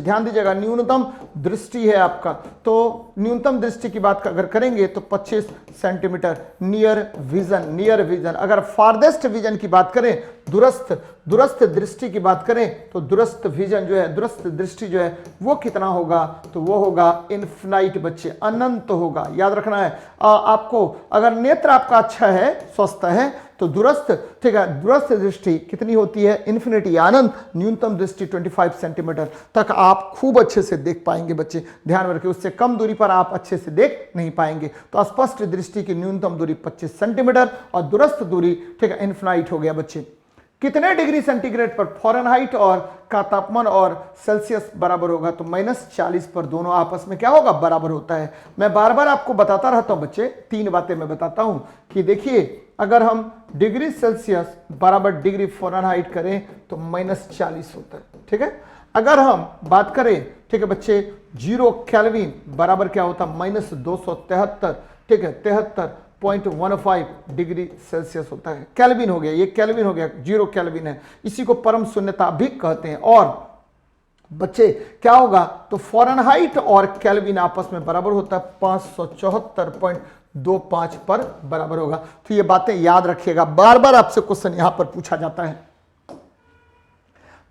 ध्यान दीजिएगा, न्यूनतम दृष्टि है आपका, तो न्यूनतम दृष्टि की बात अगर करेंगे तो 25 सेंटीमीटर। नियर विजन, अगर फारदेस्ट विजन की बात करें, दूरस्थ दृष्टि की बात करें, तो दूरस्थ विजन जो है, दूरस्थ दृष्टि जो है वो कितना होगा, तो वो होगा इनफिनाइट बच्चे, अनंत होगा। याद रखना है आपको। अगर नेत्र आपका अच्छा है, स्वस्थ है, तो दूरस्थ, ठीक है, दूरस्थ दृष्टि कितनी होती है, इन्फिनिटी अनंत, न्यूनतम दृष्टि 25 सेंटीमीटर तक आप खूब अच्छे से देख पाएंगे बच्चे, ध्यान रखिए, उससे कम दूरी पर आप अच्छे से देख नहीं पाएंगे। तो स्पष्ट दृष्टि की न्यूनतम दूरी 25 सेंटीमीटर और दूरस्थ दूरी, ठीक है, इन्फिनाइट हो गया बच्चे। कितने डिग्री सेंटीग्रेड पर फ़ारेनहाइट और का तापमान और सेल्सियस बराबर होगा, तो -40 पर दोनों आपस में क्या होगा, बराबर होता है। मैं बार बार आपको बताता रहता हूं बच्चे, 3 बातें मैं बताता हूं कि देखिए अगर हम डिग्री सेल्सियस बराबर डिग्री फ़ारेनहाइट करें तो -40 होता है, ठीक है। अगर हम बात करें, ठीक है बच्चे, 0 केल्विन बराबर क्या होता है, -273, ठीक है, 73.15 डिग्री सेल्सियस होता है। केल्विन हो गया, ये केल्विन हो गया, 0 केल्विन है, इसी को परम शून्यता भी कहते हैं। और बच्चे क्या होगा, तो फ़ारेनहाइट और केल्विन आपस में बराबर होता है, 574.25 पर बराबर होगा। तो ये बातें याद रखिएगा, बार बार आपसे क्वेश्चन यहां पर पूछा जाता है।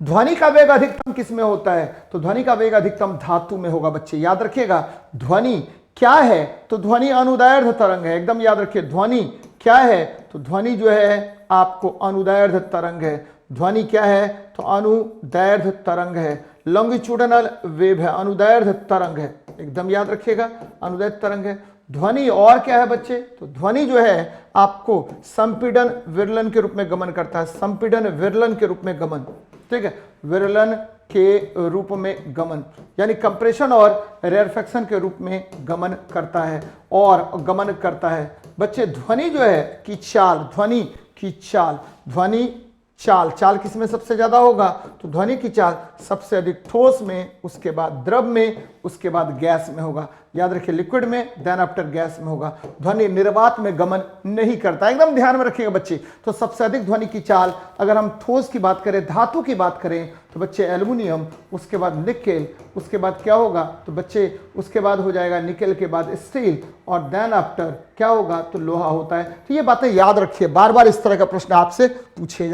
ध्वनि का वेग अधिकतम किस में होता है, तो ध्वनि का वेग अधिकतम धातु में होगा बच्चे, याद रखिएगा। ध्वनि क्या है, तो ध्वनि अनुदैर्ध्य तरंग है, एकदम याद रखिए। ध्वनि क्या है, तो ध्वनि जो है आपको अनुदैर्ध्य तरंग है। ध्वनि क्या है, तो अनुदैर्ध्य तरंग है, लॉन्गिट्यूडनल वेव है, अनुदैर्ध्य तरंग है, एकदम याद रखिएगा, अनुदैर्ध्य तरंग है। ध्वनि और क्या है बच्चे, तो ध्वनि जो है आपको संपीड़न विरलन के रूप में गमन करता है, संपीड़न विरलन के रूप में गमन, ठीक है, विरलन के रूप में गमन, यानी कंप्रेशन और रेरफेक्शन के रूप में गमन करता है और गमन करता है। बच्चे ध्वनि जो है की चाल, ध्वनि की चाल, ध्वनि चाल, चाल किसमें सबसे ज्यादा होगा, तो ध्वनि की चाल सबसे अधिक ठोस में, उसके बाद द्रव में, उसके बाद गैस में होगा, याद रखिए, लिक्विड में, देन आफ्टर गैस में होगा। ध्वनि निर्वात में गमन नहीं करता, एकदम ध्यान में रखिएगा बच्चे। तो सबसे अधिक ध्वनि की चाल अगर हम ठोस की बात करें, धातु की बात करें, तो बच्चे एल्युमिनियम, उसके बाद निकेल, उसके बाद क्या होगा, तो बच्चे उसके बाद हो जाएगा निकेल के बाद स्टील और देन आफ्टर क्या होगा, तो लोहा होता है। तो ये बातें याद रखिए, बार बार इस तरह का प्रश्न आपसे पूछे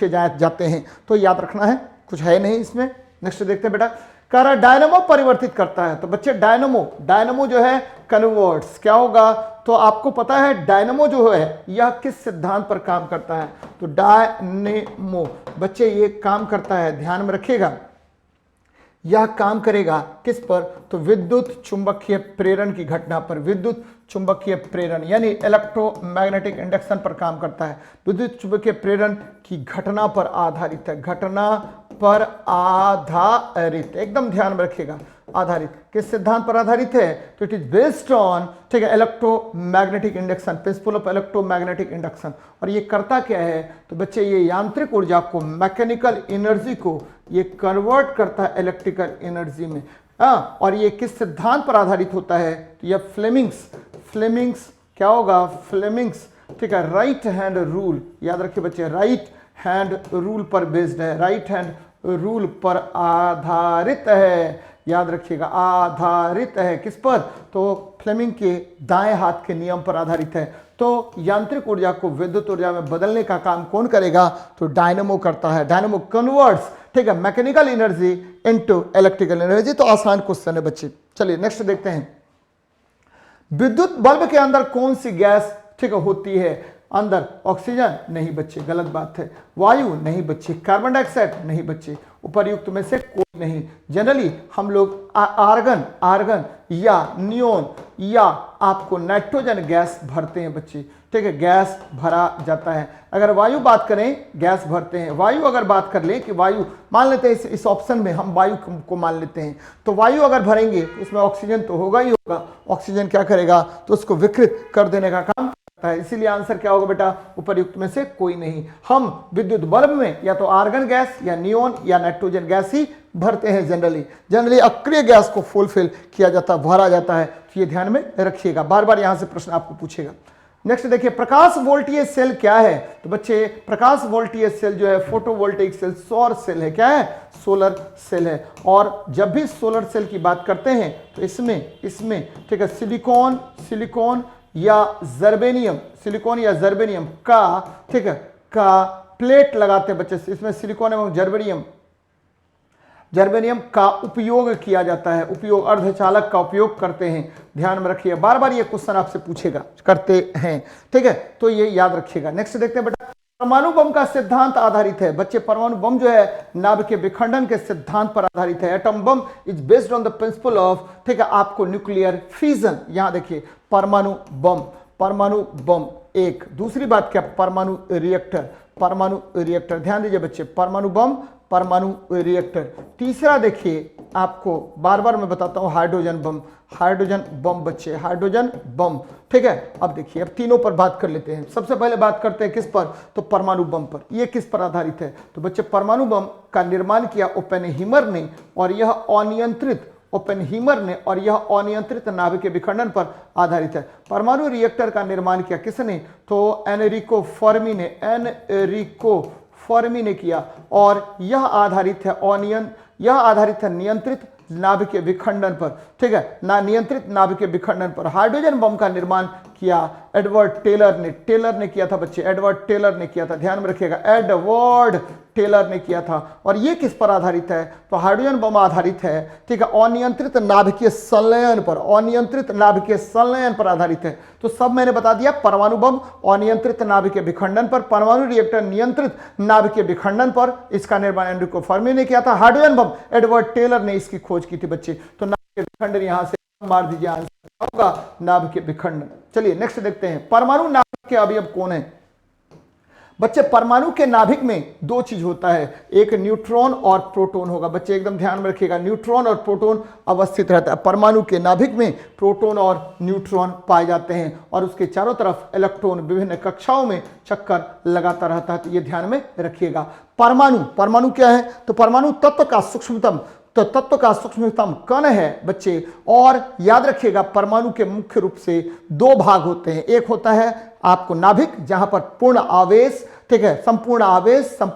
जाते हैं, तो याद रखना है, कुछ है नहीं इसमें। नेक्स्ट देखते हैं बेटा, कह रहा डायनामो परिवर्तित करता है, तो बच्चे डायनामो जो है कन्वर्ट्स, क्या होगा, तो आपको पता है डायनामो जो है यह किस सिद्धांत पर काम करता है, तो डायनेमो बच्चे ये काम करता है, ध्यान में रखिएगा, यह काम करेगा किस पर, तो विद्युत चुंबकीय प्रेरण की घटना पर, विद्युत चुंबकीय प्रेरण यानी इलेक्ट्रोमैग्नेटिक इंडक्शन पर काम करता है। विद्युत चुंबकीय प्रेरण की घटना पर आधारित है, घटना पर आधारित, एकदम ध्यान में रखिएगा, आधारित, किस सिद्धांत पर आधारित है, तो इट इज बेस्ड ऑन, ठीक है, electromagnetic induction, principle of electromagnetic induction. और ये करता क्या है, तो बच्चे ये यांत्रिक ऊर्जा को, मैकेनिकल एनर्जी को ये कन्वर्ट करता है इलेक्ट्रिकल एनर्जी में। और ये किस सिद्धांत पर आधारित होता है, तो यह फ्लेमिंग्स क्या होगा, फ्लेमिंग्स, ठीक है, राइट हैंड रूल, याद रखिए बच्चे, राइट हैंड रूल पर बेस्ड है, राइट हैंड रूल पर आधारित है, याद रखिएगा, आधारित है किस पर, तो फ्लेमिंग के दाएं हाथ के नियम पर आधारित है। तो यांत्रिक ऊर्जा को विद्युत ऊर्जा में बदलने का काम कौन करेगा, तो डायनामो करता है, डायनामो कन्वर्ट्स, ठीक है, mechanical energy into electrical energy. तो आसान क्वेश्चन है बच्चे। चलिए नेक्स्ट देखते हैं, विद्युत बल्ब के अंदर कौन सी गैस, ठीक है, होती है, अंदर ऑक्सीजन नहीं बच्चे, गलत बात है, वायु नहीं बच्चे, कार्बन डाइऑक्साइड नहीं बच्चे, उपर्युक्त में से कोई नहीं। जनरली हम लोग आर्गन या नियोन या आपको नाइट्रोजन गैस भरते हैं बच्चे, ठीक है, गैस भरा जाता है। अगर वायु बात करें, गैस भरते हैं। वायु अगर बात कर लें कि वायु मान लेते हैं, इस ऑप्शन में हम वायु को मान लेते हैं, तो वायु अगर भरेंगे तो उसमें ऑक्सीजन तो होगा ही होगा, ऑक्सीजन क्या करेगा, तो उसको विकृत कर देने का काम है, इसीलिए आंसर क्या होगा बेटा, उपर्युक्त में से कोई नहीं। हम विद्युत बल्ब में या तो आर्गन गैस या नियोन या नाइट्रोजन गैस ही भरते हैं। जनरली अक्रिय गैस को फुलफिल किया जाता है, भरा जाता है, तो ये ध्यान में रखिएगा, बार बार यहां से प्रश्न आपको पूछेगा। नेक्स्ट देखिए, प्रकाश वोल्टीय सेल क्या है, तो बच्चे प्रकाश वोल्टीय सेल जो है फोटोवोल्टेइक सेल, सौर सेल है, क्या है, सोलर सेल है। और जब भी सोलर सेल की बात करते हैं तो इसमें ठीक है, सिलिकॉन या जर्बेनियम, सिलिकॉन या जर्बेनियम का, ठीक है, का प्लेट लगाते हैं बच्चे, इसमें सिलिकॉन एवं जर्बेनियम का उपयोग किया जाता है, उपयोग अर्धचालक का उपयोग करते हैं, ध्यान में रखिए, बार बार ये क्वेश्चन आपसे पूछेगा, करते हैं, ठीक है, तो ये याद रखिएगा। नेक्स्ट देखते हैं बेटा, परमाणु बम का सिद्धांत आधारित है बच्चे, परमाणु बम जो है नाभिक के विखंडन के सिद्धांत पर आधारित है। Atom bomb is based on the principle of, ठीक है, आपको न्यूक्लियर फिजन। यहां देखिए परमाणु बम एक। दूसरी बात क्या, परमाणु रिएक्टर, ध्यान दीजिए बच्चे, परमाणु बम, परमाणु रिएक्टर। तीसरा देखिए, आपको बार बार मैं बताता हूं, हाइड्रोजन बम बच्चे, हाइड्रोजन बम, ठीक है। अब देखिए, अब तीनों पर बात कर लेते हैं। सबसे पहले बात करते हैं किस पर, तो परमाणु बम पर। ये किस पर आधारित है, तो बच्चे परमाणु बम का निर्माण किया ओपेनहीमर ने, और यह अनियंत्रित नाभिक के विखंडन पर आधारित है। परमाणु रिएक्टर का निर्माण किया किसने, तो एनरिको फर्मी ने किया, और यह आधारित है नियंत्रित नाभिक के विखंडन पर, ठीक है, नियंत्रित नाभिक के विखंडन पर। हाइड्रोजन बम का निर्माण किया एडवर्ड टेलर ने किया था बच्चे, एडवर्ड टेलर ने किया था, ध्यान में रखिएगा, एडवर्ड टेलर ने किया था। और ये किस पर आधारित है, तो हाइड्रोजन बम आधारित है, ठीक है, अनियंत्रित नाभिकीय संलयन पर आधारित है। तो सब मैंने बता दिया, परमाणु बम अनियंत्रित नाभिकीय विखंडन पर, परमाणु रिएक्टर नियंत्रित नाभिकीय विखंडन पर, इसका निर्माण एनरिको फर्मी ने किया था। हाइड्रोजन बम एडवर्ड टेलर ने इसकी खोज की थी बच्चे। तो नाभिकीय विखंडन यहां से मार दीजिए, आंसर होगा नाभिकीय विखंडन। चलिए नेक्स्ट देखते हैं, परमाणु नाभिक के अवयव कौन है बच्चे। परमाणु के नाभिक में दो चीज होता है, एक न्यूट्रॉन और प्रोटॉन होगा बच्चे, एकदम ध्यान में रखिएगा, न्यूट्रॉन और प्रोटॉन अवस्थित रहता है। परमाणु के नाभिक में प्रोटॉन और न्यूट्रॉन पाए जाते हैं, और उसके चारों तरफ इलेक्ट्रॉन विभिन्न कक्षाओं में चक्कर लगाता रहता है। तो ये ध्यान में रखिएगा। परमाणु क्या है, तो परमाणु तत्व का सूक्ष्मतम कण है बच्चे। और याद रखिएगा, परमाणु के मुख्य रूप से दो भाग होते हैं, एक होता है आपको नाभिक, जहां पर पूर्ण आवेश, ठीक है, संपूर्ण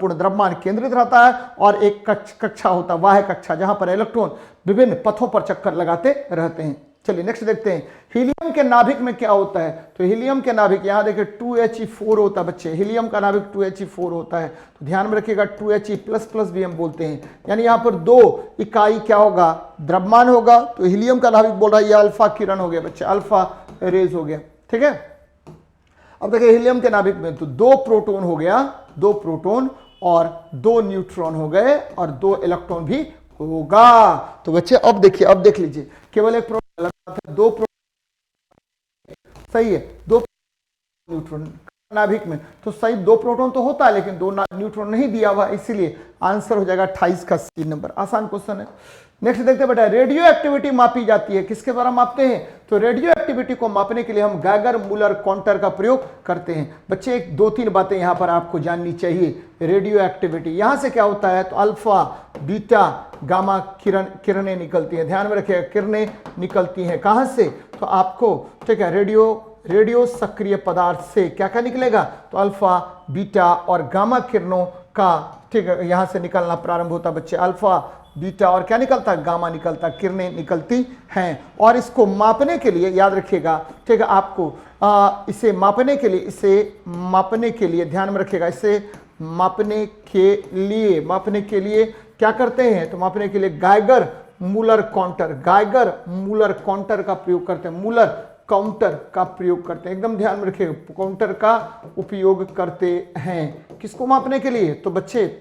द्रव्यमान केंद्रित रहता है, और एक कक्षा होता है बाह्य कक्षा, जहां पर इलेक्ट्रॉन विभिन्न पथों पर चक्कर लगाते रहते हैं। चलिए नेक्स्ट देखते हैं, हीलियम के नाभिक में क्या होता है, तो हीलियम के नाभिक यहां देखिए 2He4 होता है बच्चे, हीलियम का नाभिक 2He4 होता है। तो ध्यान में रखिएगा, 2He++ भी हम बोलते हैं, यानी यहां पर दो इकाई क्या होगा, द्रव्यमान होगा। तो हीलियम का नाभिक बोल रहा है ये अल्फा किरण हो गया बच्चे, अल्फा रेज हो गया, ठीक है। अब देखिए हीलियम के नाभिक में तो दो प्रोटॉन हो गया, दो प्रोटॉन और दो न्यूट्रॉन हो गए, और दो इलेक्ट्रॉन भी होगा। तो बच्चे अब देखिए, अब देख लीजिए, केवल एक प्रोटॉन, दो प्रोटॉन, सही है, दो न्यूट्रॉन नाभिक में, तो सही दो प्रोटॉन तो होता है, लेकिन दो न्यूट्रॉन नहीं दिया हुआ, इसीलिए आंसर हो जाएगा 28 का C नंबर। आसान क्वेश्चन है। नेक्स्ट देखते हैं बेटा, रेडियो एक्टिविटी मापी जाती है, किसके द्वारा मापते हैं, तो रेडियो एक्टिविटी को मापने के लिए हम गैगर मूलर काउंटर का प्रयोग करते हैं बच्चे। एक दो तीन बातें यहां पर आपको जाननी चाहिए। रेडियो एक्टिविटी यहां से क्या होता है, तो अल्फा बीटा गामा किरणें निकलती हैं, ध्यान में रखिएगा, किरणें निकलती हैं कहां से, तो आपको, ठीक है, रेडियो सक्रिय पदार्थ से क्या क्या निकलेगा, तो अल्फा बीटा और गामा किरणों का, ठीक है, यहां से निकलना प्रारंभ होता है बच्चे। अल्फा बीटा और क्या निकलता है, गामा निकलता, किरणें निकलती हैं। और इसको मापने के लिए याद रखिएगा, ठीक है, आपको इसे मापने के लिए ध्यान में रखिएगा, इसे मापने के लिए क्या करते हैं, तो मापने के लिए गैगर मूलर काउंटर का प्रयोग करते हैं, मूलर काउंटर का प्रयोग करते हैं, एकदम ध्यान में रखिएगा, काउंटर का उपयोग करते हैं। किसको मापने के लिए, तो बच्चे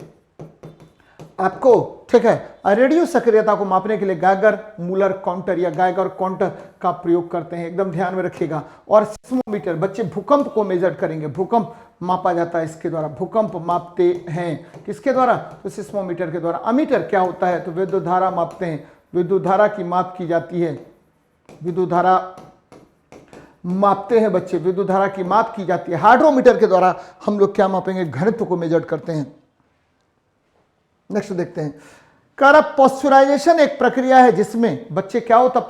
आपको, ठीक है, रेडियो सक्रियता को मापने के लिए गैगर मूलर काउंटर या गैगर काउंटर का प्रयोग करते हैं, एकदम ध्यान में रखिएगा। और सिस्मोमीटर बच्चे भूकंप को मेजर करेंगे, भूकंप मापा जाता है इसके द्वारा, भूकंप मापते हैं किसके द्वारा, तो सिस्मोमीटर के द्वारा। अमीटर क्या होता है, तो विद्युत धारा मापते हैं, विद्युत धारा की माप की जाती है, विद्युत धारा मापते हैं बच्चे, विद्युत धारा की माप की जाती है। हाइड्रोमीटर के द्वारा हम लोग क्या मापेंगे, घनत्व को मेजर करते हैं। नेक्स्ट देखते हैं, पॉस्चराइजेशन एक प्रक्रिया है जिसमें बच्चे क्या होता है,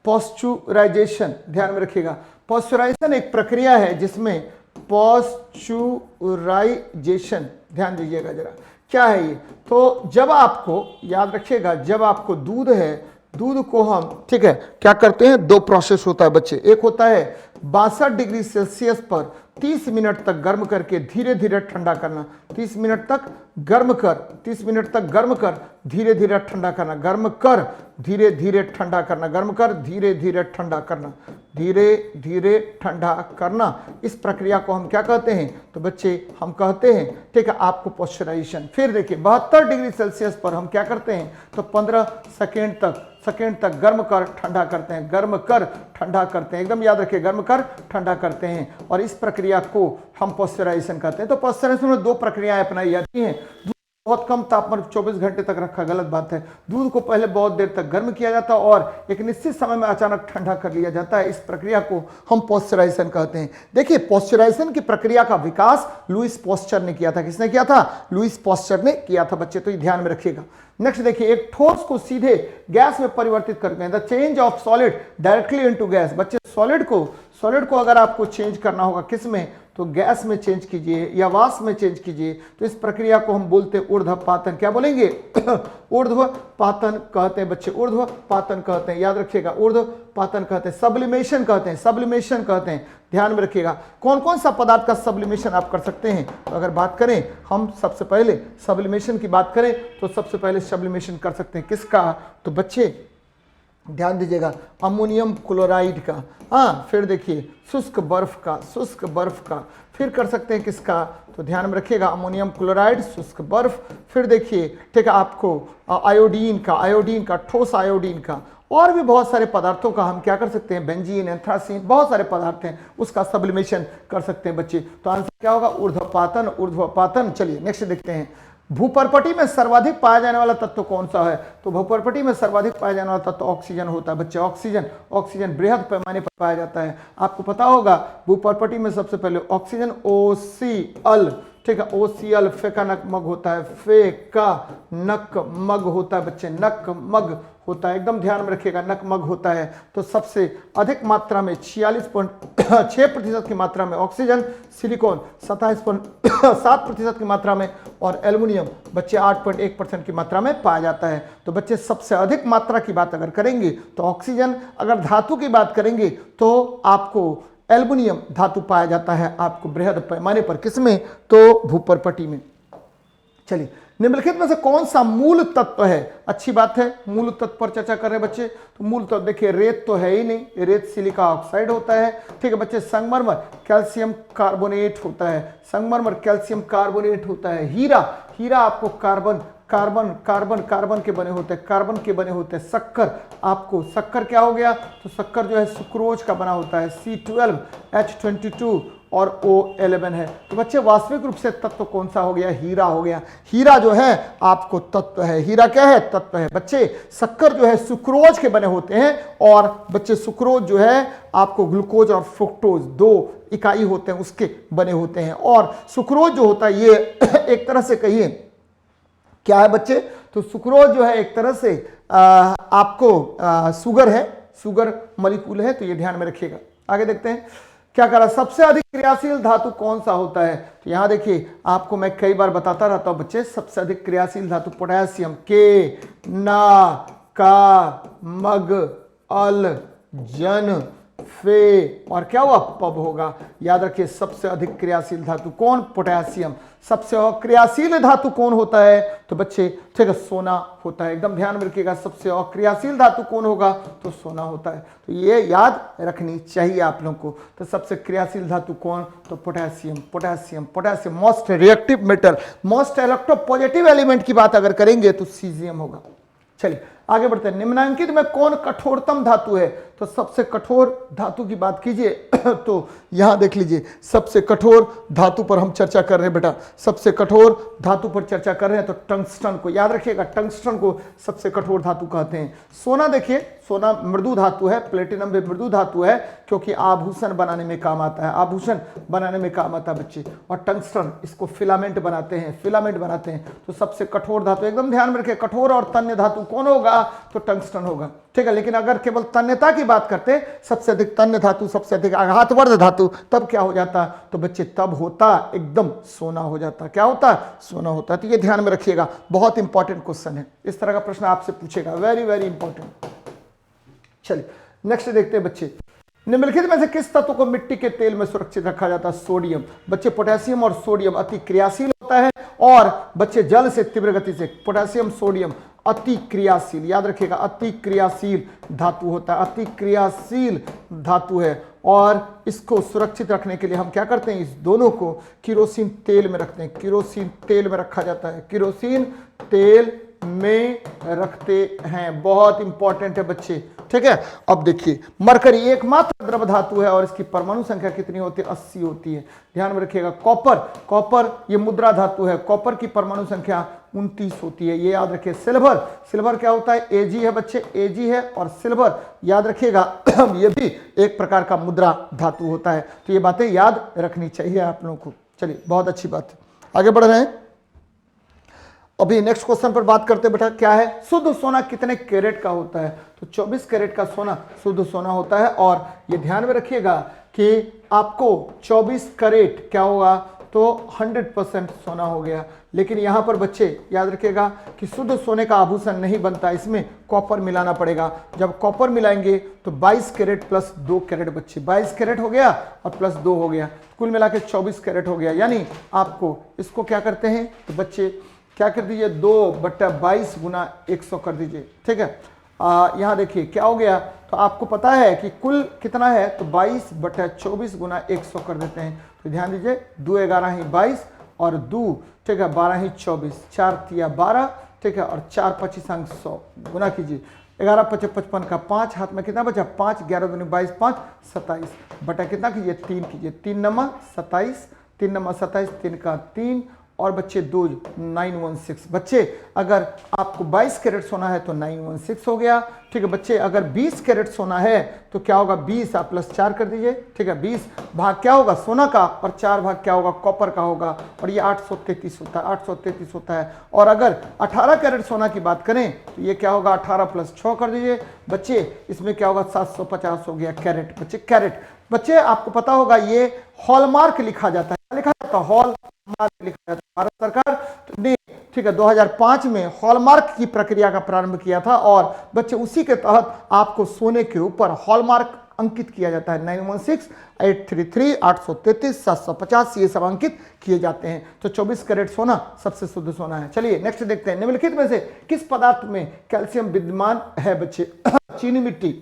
पॉस्चराइजेशन ध्यान में रखिएगा, पॉस्चराइजेशन एक प्रक्रिया है जिसमें पॉस्चराइजेशन, ध्यान दीजिएगा जरा, क्या है ये, तो जब आपको याद रखिएगा, जब आपको दूध है, दूध को हम, ठीक है, क्या करते हैं, दो प्रोसेस होता है बच्चे, एक होता है 62 डिग्री सेल्सियस पर 30 मिनट तक गर्म करके धीरे धीरे ठंडा करना। 30 मिनट तक गर्म कर, 30 मिनट तक गर्म कर, धीरे धीरे ठंडा करना, गर्म कर धीरे धीरे ठंडा करना, गर्म कर धीरे धीरे ठंडा करना, धीरे धीरे ठंडा करना। इस प्रक्रिया को हम क्या कहते हैं? तो बच्चे हम कहते हैं, ठीक है, आपको पॉस्चराइजेशन। फिर देखिए 72 डिग्री सेल्सियस पर हम क्या करते हैं? तो 15 सेकेंड तक गर्म कर ठंडा करते हैं, गर्म कर ठंडा करते हैं। एकदम याद रखिए, गर्म कर ठंडा करते हैं, और इस प्रक्रिया को हम पॉस्चराइजेशन कहते हैं। तो पॉस्चराइजेशन में 2 प्रक्रियाएं अपनाई जाती हैं। बहुत कम तापमान 24 घंटे तक रखा गलत बात है। दूध को पहले बहुत देर तक गर्म किया जाता है और एक निश्चित समय में अचानक ठंडा कर लिया जाता है। इस प्रक्रिया को हम पॉस्चराइजेशन कहते हैं। देखिए पॉस्चराइजेशन की प्रक्रिया का विकास लुईस पास्चर ने किया था। किसने किया था? लुईस पास्चर ने किया था बच्चे, तो ये ध्यान में रखिएगा। नेक्स्ट देखिए, एक ठोस को सीधे गैस में परिवर्तित करते हैं। The change of solid directly into gas. बच्चे सॉलिड को अगर आपको चेंज करना होगा किस में? तो गैस में चेंज कीजिए या वाष्प में चेंज कीजिए। तो इस प्रक्रिया को हम बोलते हैं ऊर्ध्वपातन। क्या बोलेंगे? ऊर्ध्वपातन कहते हैं बच्चे, ऊर्ध्वपातन कहते हैं, याद रखिएगा, ऊर्ध्वपातन कहते हैं। सब्लिमेशन कहते हैं, सब्लिमेशन कहते हैं, ध्यान में रखिएगा। कौन कौन सा पदार्थ का सब्लिमेशन आप कर सकते हैं? तो अगर बात करें हम सबसे पहले सब्लिमेशन की बात करें तो सबसे पहले सब्लिमेशन कर सकते हैं किसका? तो बच्चे ध्यान दीजिएगा, अमोनियम क्लोराइड का। हाँ, फिर देखिए शुष्क बर्फ का। फिर कर सकते हैं किसका? तो ध्यान में रखिएगा, अमोनियम क्लोराइड, शुष्क बर्फ। फिर देखिए, ठीक है, आपको आयोडीन का, ठोस आयोडीन का, और भी बहुत सारे पदार्थों का हम क्या कर सकते हैं? बेंजीन, एंथ्रासीन, बहुत सारे पदार्थ हैं, उसका सब्लिमेशन कर सकते हैं बच्चे। तो आंसर क्या होगा? ऊर्ध्वपातन। चलिए नेक्स्ट देखते हैं। भूपर्पटी में सर्वाधिक पाया जाने वाला तत्व कौन सा है? तो भूपर्पटी में सर्वाधिक पाया जाने वाला तत्व ऑक्सीजन होता है बच्चे। ऑक्सीजन बृहद पैमाने पर पाया जाता है। आपको पता होगा भूपर्पटी में सबसे पहले ऑक्सीजन OCl, ठीक है, OCl फेकानकमग होता है, फेकानकमग होता है बच्चे, नकमग होता है, एकदम ध्यान में रखिएगा, नकमग होता है। तो सबसे अधिक मात्रा में 46.6% की मात्रा में ऑक्सीजन, सिलिकॉन 27.7% की मात्रा में, और एल्युमिनियम बच्चे 8.1% की मात्रा में पाया जाता है। तो बच्चे सबसे अधिक मात्रा की बात अगर करेंगे तो ऑक्सीजन, अगर धातु की बात करेंगे तो आपको एल्युमिनियम धातु पाया जाता है आपको बृहद पैमाने पर। किसमें? तो भूपर्पटी में। चलिए, निम्नलिखित में से कौन सा मूल तत्व है? अच्छी बात है, मूल तत्व पर चर्चा कर रहे हैं बच्चे। तो मूल तत्व देखिए, रेत तो है ही नहीं, रेत सिलिका ऑक्साइड होता है, ठीक है बच्चे। संगमरमर कैल्शियम कार्बोनेट होता है, संगमरमर कैल्शियम कार्बोनेट होता है। हीरा आपको कार्बन के बने होते हैं। शक्कर क्या हो गया? तो शक्कर जो है सुक्रोज का बना होता है, C12H22 और O11 है। तो बच्चे वास्तविक रूप से तत्व कौन सा हो गया? हीरा हो गया। हीरा जो है आपको तत्व है। हीरा क्या है? तत्व है बच्चे। शक्कर जो है सुक्रोज के बने होते हैं, और बच्चे सुक्रोज जो है आपको ग्लूकोज और फ्रुक्टोज 2 इकाई होते हैं उसके बने होते हैं। और सुक्रोज जो होता है ये एक तरह से कहिए क्या है बच्चे? तो सुक्रोज जो है एक तरह से आपको शुगर है, शुगर मॉलिक्यूल है। तो ये ध्यान में रखिएगा। आगे देखते हैं क्या करा। सबसे अधिक क्रियाशील धातु कौन सा होता है? तो यहां देखिए, आपको मैं कई बार बताता रहता हूं बच्चे, सबसे अधिक क्रियाशील धातु पोटेशियम, के ना का मग अल जन फे, और क्या हुआ? पब होगा। याद रखिए, सबसे अधिक क्रियाशील धातु कौन? पोटेशियम। सबसे अक्रियाशील धातु कौन होता है? तो बच्चे ठीक है, सोना होता है। एकदम ध्यान में रखिएगा, सबसे अक्रियाशील धातु कौन होगा? तो सोना होता है। तो ये याद रखनी चाहिए आप लोगों को। तो सबसे क्रियाशील धातु कौन? तो potassium. Most reactive metal, most electropositive element की बात अगर करेंगे तो सीजियम होगा। चलिए आगे बढ़ते हैं। निम्नलिखित में कौन कठोरतम धातु है? तो सबसे कठोर धातु की बात कीजिए तो यहां देख लीजिए, सबसे कठोर धातु पर हम चर्चा कर रहे हैं बेटा। सबसे कठोर धातु पर चर्चा कर रहे हैं तो टंगस्टन को याद रखिएगा, टंगस्टन को सबसे कठोर धातु कहते हैं। सोना देखिए, सोना मृदु धातु है, प्लेटिनम भी मृदु धातु है, क्योंकि आभूषण बनाने में काम आता है, आभूषण बनाने में काम आता है बच्चे। और टंगस्टन इसको फिलामेंट बनाते हैं, तो सबसे कठोर धातु एकदम ध्यान में रखिए। कठोर और तन्य धातु कौन होगा? तो टंगस्टन होगा, ठीक है। लेकिन अगर केवल तन्यता की बात करते, सबसे अधिक तन्य धातु, सबसे अधिक आघातवर्ध धातु, तब क्या हो जाता? तो बच्चे तब होता एकदम सोना हो जाता। क्या होता? सोना होता। तो ये ध्यान में रखिएगा, बहुत इंपॉर्टेंट क्वेश्चन है, इस तरह का प्रश्न आपसे पूछेगा, वेरी वेरी इंपॉर्टेंट। चलिए नेक्स्ट देखते हैं बच्चे। निम्नलिखित में से किस तत्व को मिट्टी के तेल में सुरक्षित रखा जाता है? सोडियम। बच्चे पोटेशियम और सोडियम अति क्रियाशील होता है, और बच्चे जल से तीव्र गति से, पोटेशियम सोडियम अति क्रियाशील, याद रखिएगा अति क्रियाशील धातु होता है, अति क्रियाशील धातु है। और इसको सुरक्षित रखने के लिए हम क्या करते हैं? इस दोनों को किरोसिन तेल में रखते हैं, किरोसिन तेल में रखा जाता है, किरोसिन तेल में रखते हैं। बहुत इंपॉर्टेंट है बच्चे, ठीक है। अब देखिए, मरकरी एकमात्र द्रव धातु है और इसकी परमाणु संख्या कितनी होती है? 80 होती है। ध्यान में रखिएगा। कॉपर, कॉपर ये मुद्रा धातु है, कॉपर की परमाणु संख्या 29 होती है, ये याद रखिए। सिल्वर, सिल्वर क्या होता है? Ag है बच्चे, Ag है। और सिल्वर याद रखिएगा ये भी एक प्रकार का मुद्रा धातु होता है। तो ये बातें याद रखनी चाहिए आप लोगों को। चलिए, बहुत अच्छी बात है, आगे बढ़ रहे हैं। अभी नेक्स्ट क्वेश्चन पर बात करते हैं बेटा, क्या है? शुद्ध सोना कितने कैरेट का होता है? तो 24 कैरेट का सोना शुद्ध सोना होता है। और ये ध्यान में रखिएगा कि आपको 24 कैरेट क्या होगा? तो 100% सोना हो गया। लेकिन यहां पर बच्चे याद रखिएगा कि शुद्ध सोने का आभूषण नहीं बनता, इसमें कॉपर मिलाना पड़ेगा। जब कॉपर मिलाएंगे तो 22 कैरेट प्लस 2 कैरेट बच्चे, 22 कैरेट हो गया और प्लस 2 हो गया, कुल मिला के 24 कैरेट हो गया। यानी आपको इसको क्या करते हैं? तो बच्चे क्या कर दीजिए? 2/22 गुना 100 कर दीजिए, ठीक है। यहाँ देखिए क्या हो गया? तो आपको पता है कि कुल कितना है? तो 22/24 गुना 100 कर देते हैं। तो ध्यान दीजिए, 2 11 ही 22 और 2, ठीक है, 12 ही 24, 4 तिया 12, ठीक है, और 4 25 अंक 100 गुना कीजिए। 11 5 55 का 5, हाथ में कितना बचा? 5, 11 दूनी 22, 5 27 बटा कितना कीजिए? 3 कीजिए। 3 नमा 27, 3 नमा 27, 3 का 3 और बच्चे 2 916। बच्चे अगर आपको 22 कैरेट सोना है तो 916 हो गया, ठीक है। बच्चे अगर 20 कैरेट सोना है तो क्या होगा? 20 आप प्लस 4 कर दीजिए, ठीक है। 20 भाग क्या होगा? सोना का, और 4 भाग क्या होगा? कॉपर का होगा, और ये 833 होता है, 833 होता है। और अगर 18 कैरेट सोना की बात करें तो ये क्या होगा? 18 प्लस 6 कर दीजिए बच्चे, इसमें क्या होगा? 750 हो गया कैरेट बच्चे, कैरेट। बच्चे आपको पता होगा ये हॉलमार्क लिखा जाता है, लिखा जाता है हॉलमार्क लिखा जाता है। भारत सरकार ने, ठीक है, 2005 में हॉलमार्क की प्रक्रिया का प्रारंभ किया था, और बच्चे उसी के तहत आपको सोने के ऊपर हॉलमार्क अंकित किया जाता है। 916, 833, 833, 750 ये सब अंकित किए जाते हैं। तो 24 कैरेट सोना सबसे शुद्ध सोना है। चलिए नेक्स्ट देखते हैं, निम्नलिखित में से किस पदार्थ में कैल्शियम विद्यमान है बच्चे? चीनी मिट्टी,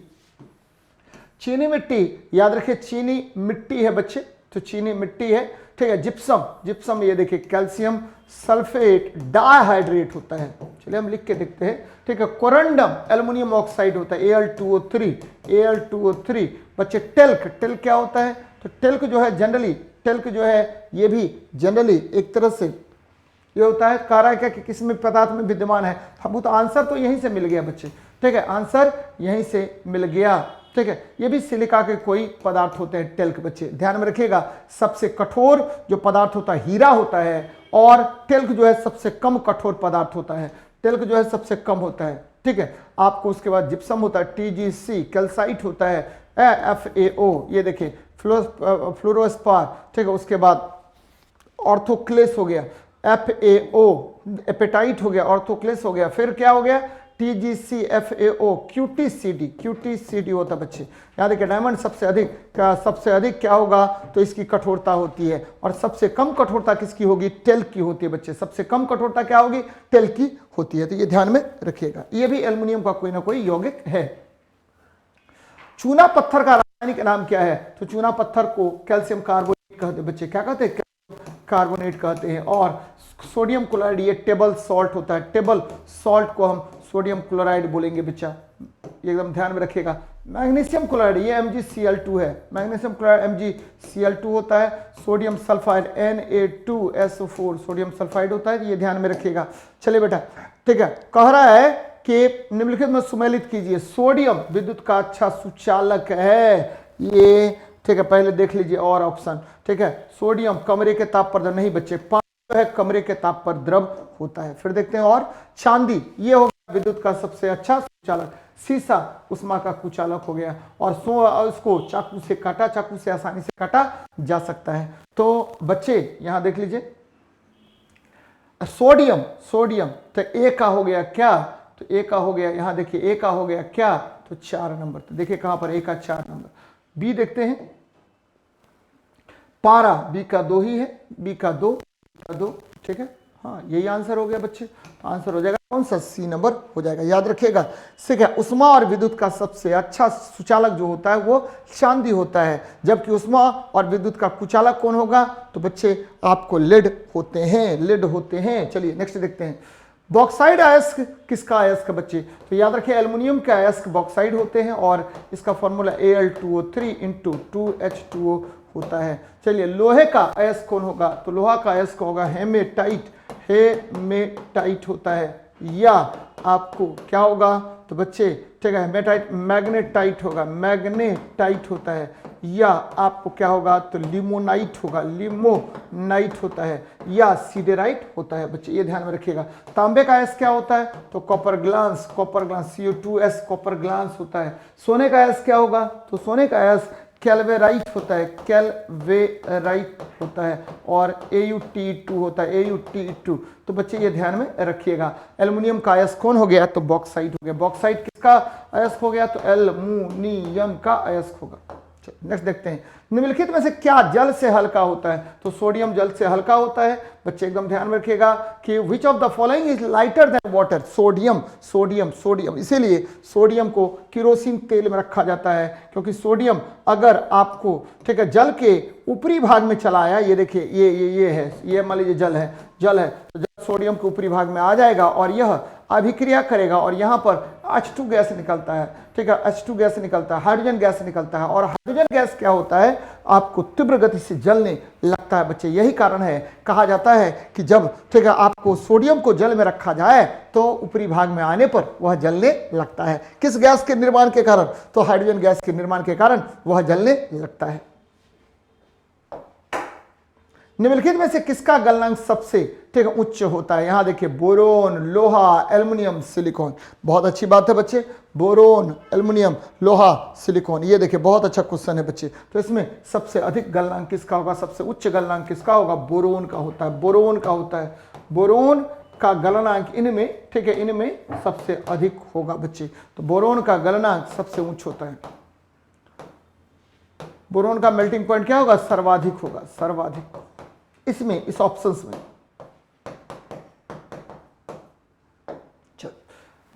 चीनी मिट्टी याद रखिए, चीनी मिट्टी है बच्चे, तो चीनी मिट्टी है, ठीक है। जिप्सम, जिप्सम ये देखिए कैल्शियम सल्फेट डाइहाइड्रेट होता है, चलिए हम लिख के देखते हैं, ठीक है। कोरंडम एल्युमिनियम ऑक्साइड होता है, Al2O3, Al2O3 बच्चे। टेल्क, टेल्क क्या होता है? तो टेल्क जो है जनरली, टेल्क जो है ये भी जनरली एक तरह से ये होता है, कह रहा है क्या कि किसी में पदार्थ में विद्यमान है। हम तो आंसर तो यहीं से मिल गया बच्चे, ठीक है, आंसर यहीं से मिल गया, ठीक है। ये भी सिलिका के कोई पदार्थ होते हैं टेल्क बच्चे, ध्यान में रखिएगा। सबसे कठोर जो पदार्थ होता है हीरा होता है, और टेल्क जो है सबसे कम कठोर पदार्थ होता है, टेल्क जो है सबसे कम होता है, ठीक है। आपको उसके बाद जिप्सम होता है, TgC, कैल्साइट होता है, FAO ये देखिए, फ्लोरोस्पार, ठीक है। उसके बाद ऑर्थोक्लेस हो गया, FAO, एपेटाइट हो गया, ऑर्थोक्लेस हो गया, फिर क्या हो गया? TgC, FAO, QTCD, QTCD होता है बच्चे। याद रखिए, डायमंड सबसे अधिक क्या होगा? तो इसकी कठोरता होती है, और सबसे कम कठोरता किसकी होगी? टेल्क की होती है बच्चे, सबसे कम कठोरता क्या होगी? टेल्क की होती है। तो ये ध्यान में रखिएगा, ये भी एल्युमिनियम का कोई ना कोई यौगिक है। चूना पत्थर का रासायनिक नाम क्या है? तो चूना पत्थर को कैल्शियम कार्बोनेट कहते हैं बच्चे, क्या कहते हैं? कार्बोनेट कहते हैं। और सोडियम क्लोराइड ये टेबल सॉल्ट होता है, टेबल सॉल्ट को हम सोडियम क्लोराइड बोलेंगे बच्चा, एकदम ध्यान में रखिएगा। मैग्नीशियम क्लोराइड ये MgCl2 है, मैग्नीशियम क्लोराइड MgCl2 होता है। Sodium sulphide Na2SO4 sodium sulphide होता है, ये ध्यान में रखिएगा। चलिए बेटा, ठीक है, कह रहा है कि निम्नलिखित में सुमेलित कीजिए। सोडियम विद्युत का अच्छा सुचालक है, ये ठीक है, पहले देख लीजिए और ऑप्शन, ठीक है। सोडियम कमरे के ताप पर नहीं बच्चे, पानी है कमरे के ताप पर द्रव होता है। फिर देखते हैं, और चांदी ये हो गया विद्युत का सबसे अच्छा सुचालक। सीसा उष्मा का कुचालक हो गया, और उसको चाकू से काटा, चाकू से आसानी से काटा जा सकता है। तो बच्चे यहां देख लीजिए, सोडियम, सोडियम तो ए का हो गया क्या? तो ए का हो गया, यहां देखिए ए का हो गया क्या? तो 4 नंबर। तो देखिए कहां पर ए का 4 नंबर, बी देखते हैं, पारा बी का 2 ही है, बी का 2, ठीक है। हाँ यही आंसर हो गया बच्चे, आंसर हो जाएगा कौन सा, सी नंबर हो जाएगा, याद रखिएगा। ठीक है, उष्मा और विद्युत का सबसे अच्छा सुचालक जो होता है वो चांदी होता है, जबकि उष्मा और विद्युत का कुचालक कौन होगा, तो बच्चे आपको लेड होते हैं, लेड होते हैं। चलिए नेक्स्ट देखते हैं, बॉक्साइड अयस्क किसका अयस्क बच्चे, तो याद रखिए एल्युमिनियम के अयस्क बॉक्साइड होते हैं और इसका फॉर्मूला Al2O3 × 2H2O होता है। चलिए लोहे का अयस्क कौन होगा, तो लोहा का अयस्क होगा हेमेटाइट, हेमेटाइट होता है, या आपको क्या होगा, तो बच्चे ठीक है हेमेटाइट मैग्नेटाइट होगा, मैग्नेटाइट होता है, या आपको क्या होगा, तो लिमोनाइट होगा, लिमोनाइट होता है, या सिडेराइट होता है बच्चे, ये ध्यान में रखिएगा। तांबे का अयस्क क्या होता है, तो copper glass, copper glass CO2S copper glass होता है। सोने का अयस्क क्या होगा, तो सोने का अयस्क कैल्वेराइट होता है, कैल्वेराइट होता है, और AuTe2 होता है, AuTe2। तो बच्चे ये ध्यान में रखिएगा। एल्युमिनियम का अयस्क कौन हो गया, तो बॉक्साइट हो गया। बॉक्साइट किसका अयस्क हो गया, तो एल्युमिनियम का अयस्क होगा। नेक्स्ट देखते हैं, निम्नलिखित में से क्या जल से हल्का होता है, तो सोडियम जल से हल्का होता है। बच्चे एकदम ध्यान में रखिएगा कि which of the following is lighter than water, sodium, sodium, sodium. इसीलिए सोडियम को केरोसिन तेल में रखा जाता है, क्योंकि सोडियम अगर आपको ठीक है जल के ऊपरी भाग में चला आया, ये देखिए ये है, ये मान लीजिए जल है, तो जल सोडियम के ऊपरी भाग में आ जाएगा और यह अभिक्रिया करेगा और यहाँ पर H2 गैस निकलता है, ठीक है, H2 गैस निकलता है, हाइड्रोजन गैस निकलता है, और हाइड्रोजन गैस क्या होता है, आपको तीव्र गति से जलने लगता है बच्चे। यही कारण है, कहा जाता है कि जब ठीक है आपको सोडियम को जल में रखा जाए तो ऊपरी भाग में आने पर वह जलने लगता है। किस गैस के निर्माण के कारण, तो हाइड्रोजन गैस के निर्माण के कारण वह जलने लगता है। निम्नलिखित में से किसका गलनांक सबसे ठीक है उच्च होता है, यहां देखिए बोरोन, लोहा, एल्युमिनियम, सिलिकॉन। बहुत अच्छी बात है बच्चे, बोरोन, एल्युमिनियम, लोहा, सिलिकॉन, ये देखिए बहुत अच्छा क्वेश्चन है बच्चे। तो इसमें सबसे अधिक गलनांक किसका होगा, सबसे उच्च गलनांक किसका होगा, बोरोन का होता है, बोरोन का होता है। बोरोन का गलनांक इनमें ठीक है इनमें सबसे अधिक होगा बच्चे। तो बोरोन का गलनांक सबसे उच्च होता है। बोरोन का मेल्टिंग पॉइंट क्या होगा, सर्वाधिक होगा, सर्वाधिक इसमें, इस ऑप्शंस में।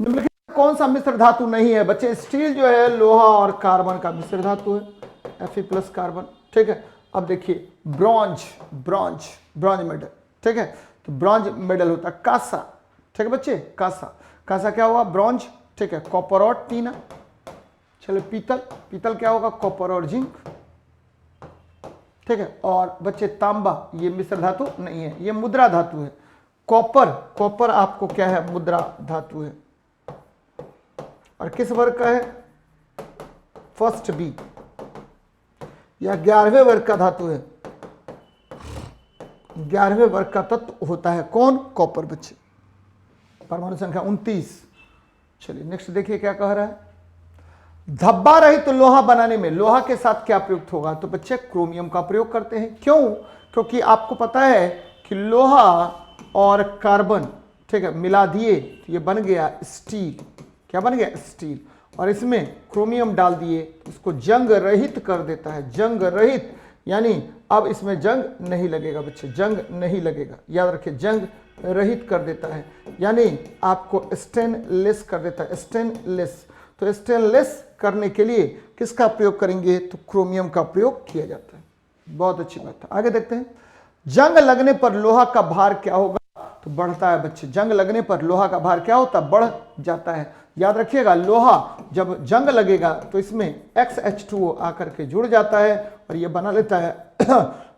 निम्नलिखित कौन सा मिश्र धातु नहीं है बच्चे, स्टील जो है लोहा और कार्बन का मिश्र धातु है, Fe+ कार्बन, ठीक है। अब देखिए ब्रॉन्ज, ब्रॉन्ज, ब्रॉन्ज मेडल, ठीक है, तो ब्रॉन्ज मेडल होता है कांसा, ठीक है बच्चे, कांसा, कांसा क्या हुआ, ब्रॉन्ज, ठीक है, कॉपर और टीना। चलो पीतल, पीतल क्या होगा, कॉपर और जिंक, ठीक है। और बच्चे तांबा, ये मिश्र धातु नहीं है, ये मुद्रा धातु है। कॉपर, कॉपर आपको क्या है, मुद्रा धातु है। और किस वर्ग का है, फर्स्ट बी, या 11वें वर्ग का धातु है, 11वें वर्ग का तत्व होता है कौन, कॉपर बच्चे। परमाणु संख्या 29। चलिए नेक्स्ट देखिए क्या कह रहा है, धब्बा रहित तो लोहा बनाने में लोहा के साथ क्या प्रयुक्त होगा, तो बच्चे क्रोमियम का प्रयोग करते हैं। क्यों, क्योंकि आपको पता है कि लोहा और कार्बन ठीक है मिला दिए तो ये बन गया स्टील, क्या बन गया, स्टील, और इसमें क्रोमियम डाल दिए इसको जंग रहित कर देता है, जंग रहित, यानी अब इसमें जंग नहीं लगेगा बच्चे, जंग नहीं लगेगा, याद रखिए, जंग रहित कर देता है, यानी आपको स्टेनलेस कर देता है, स्टेनलेस। तो स्टेनलेस करने के लिए किसका प्रयोग करेंगे, तो क्रोमियम का प्रयोग किया जाता है। बहुत अच्छी बात है, आगे देखते हैं, जंग लगने पर लोहा का भार क्या होगा, तो बढ़ता है बच्चे। जंग लगने पर लोहा का भार क्या होता है, बढ़ जाता है। याद रखिएगा, लोहा जब जंग लगेगा तो इसमें XH2O आकर के जुड़ जाता है और ये बना लेता है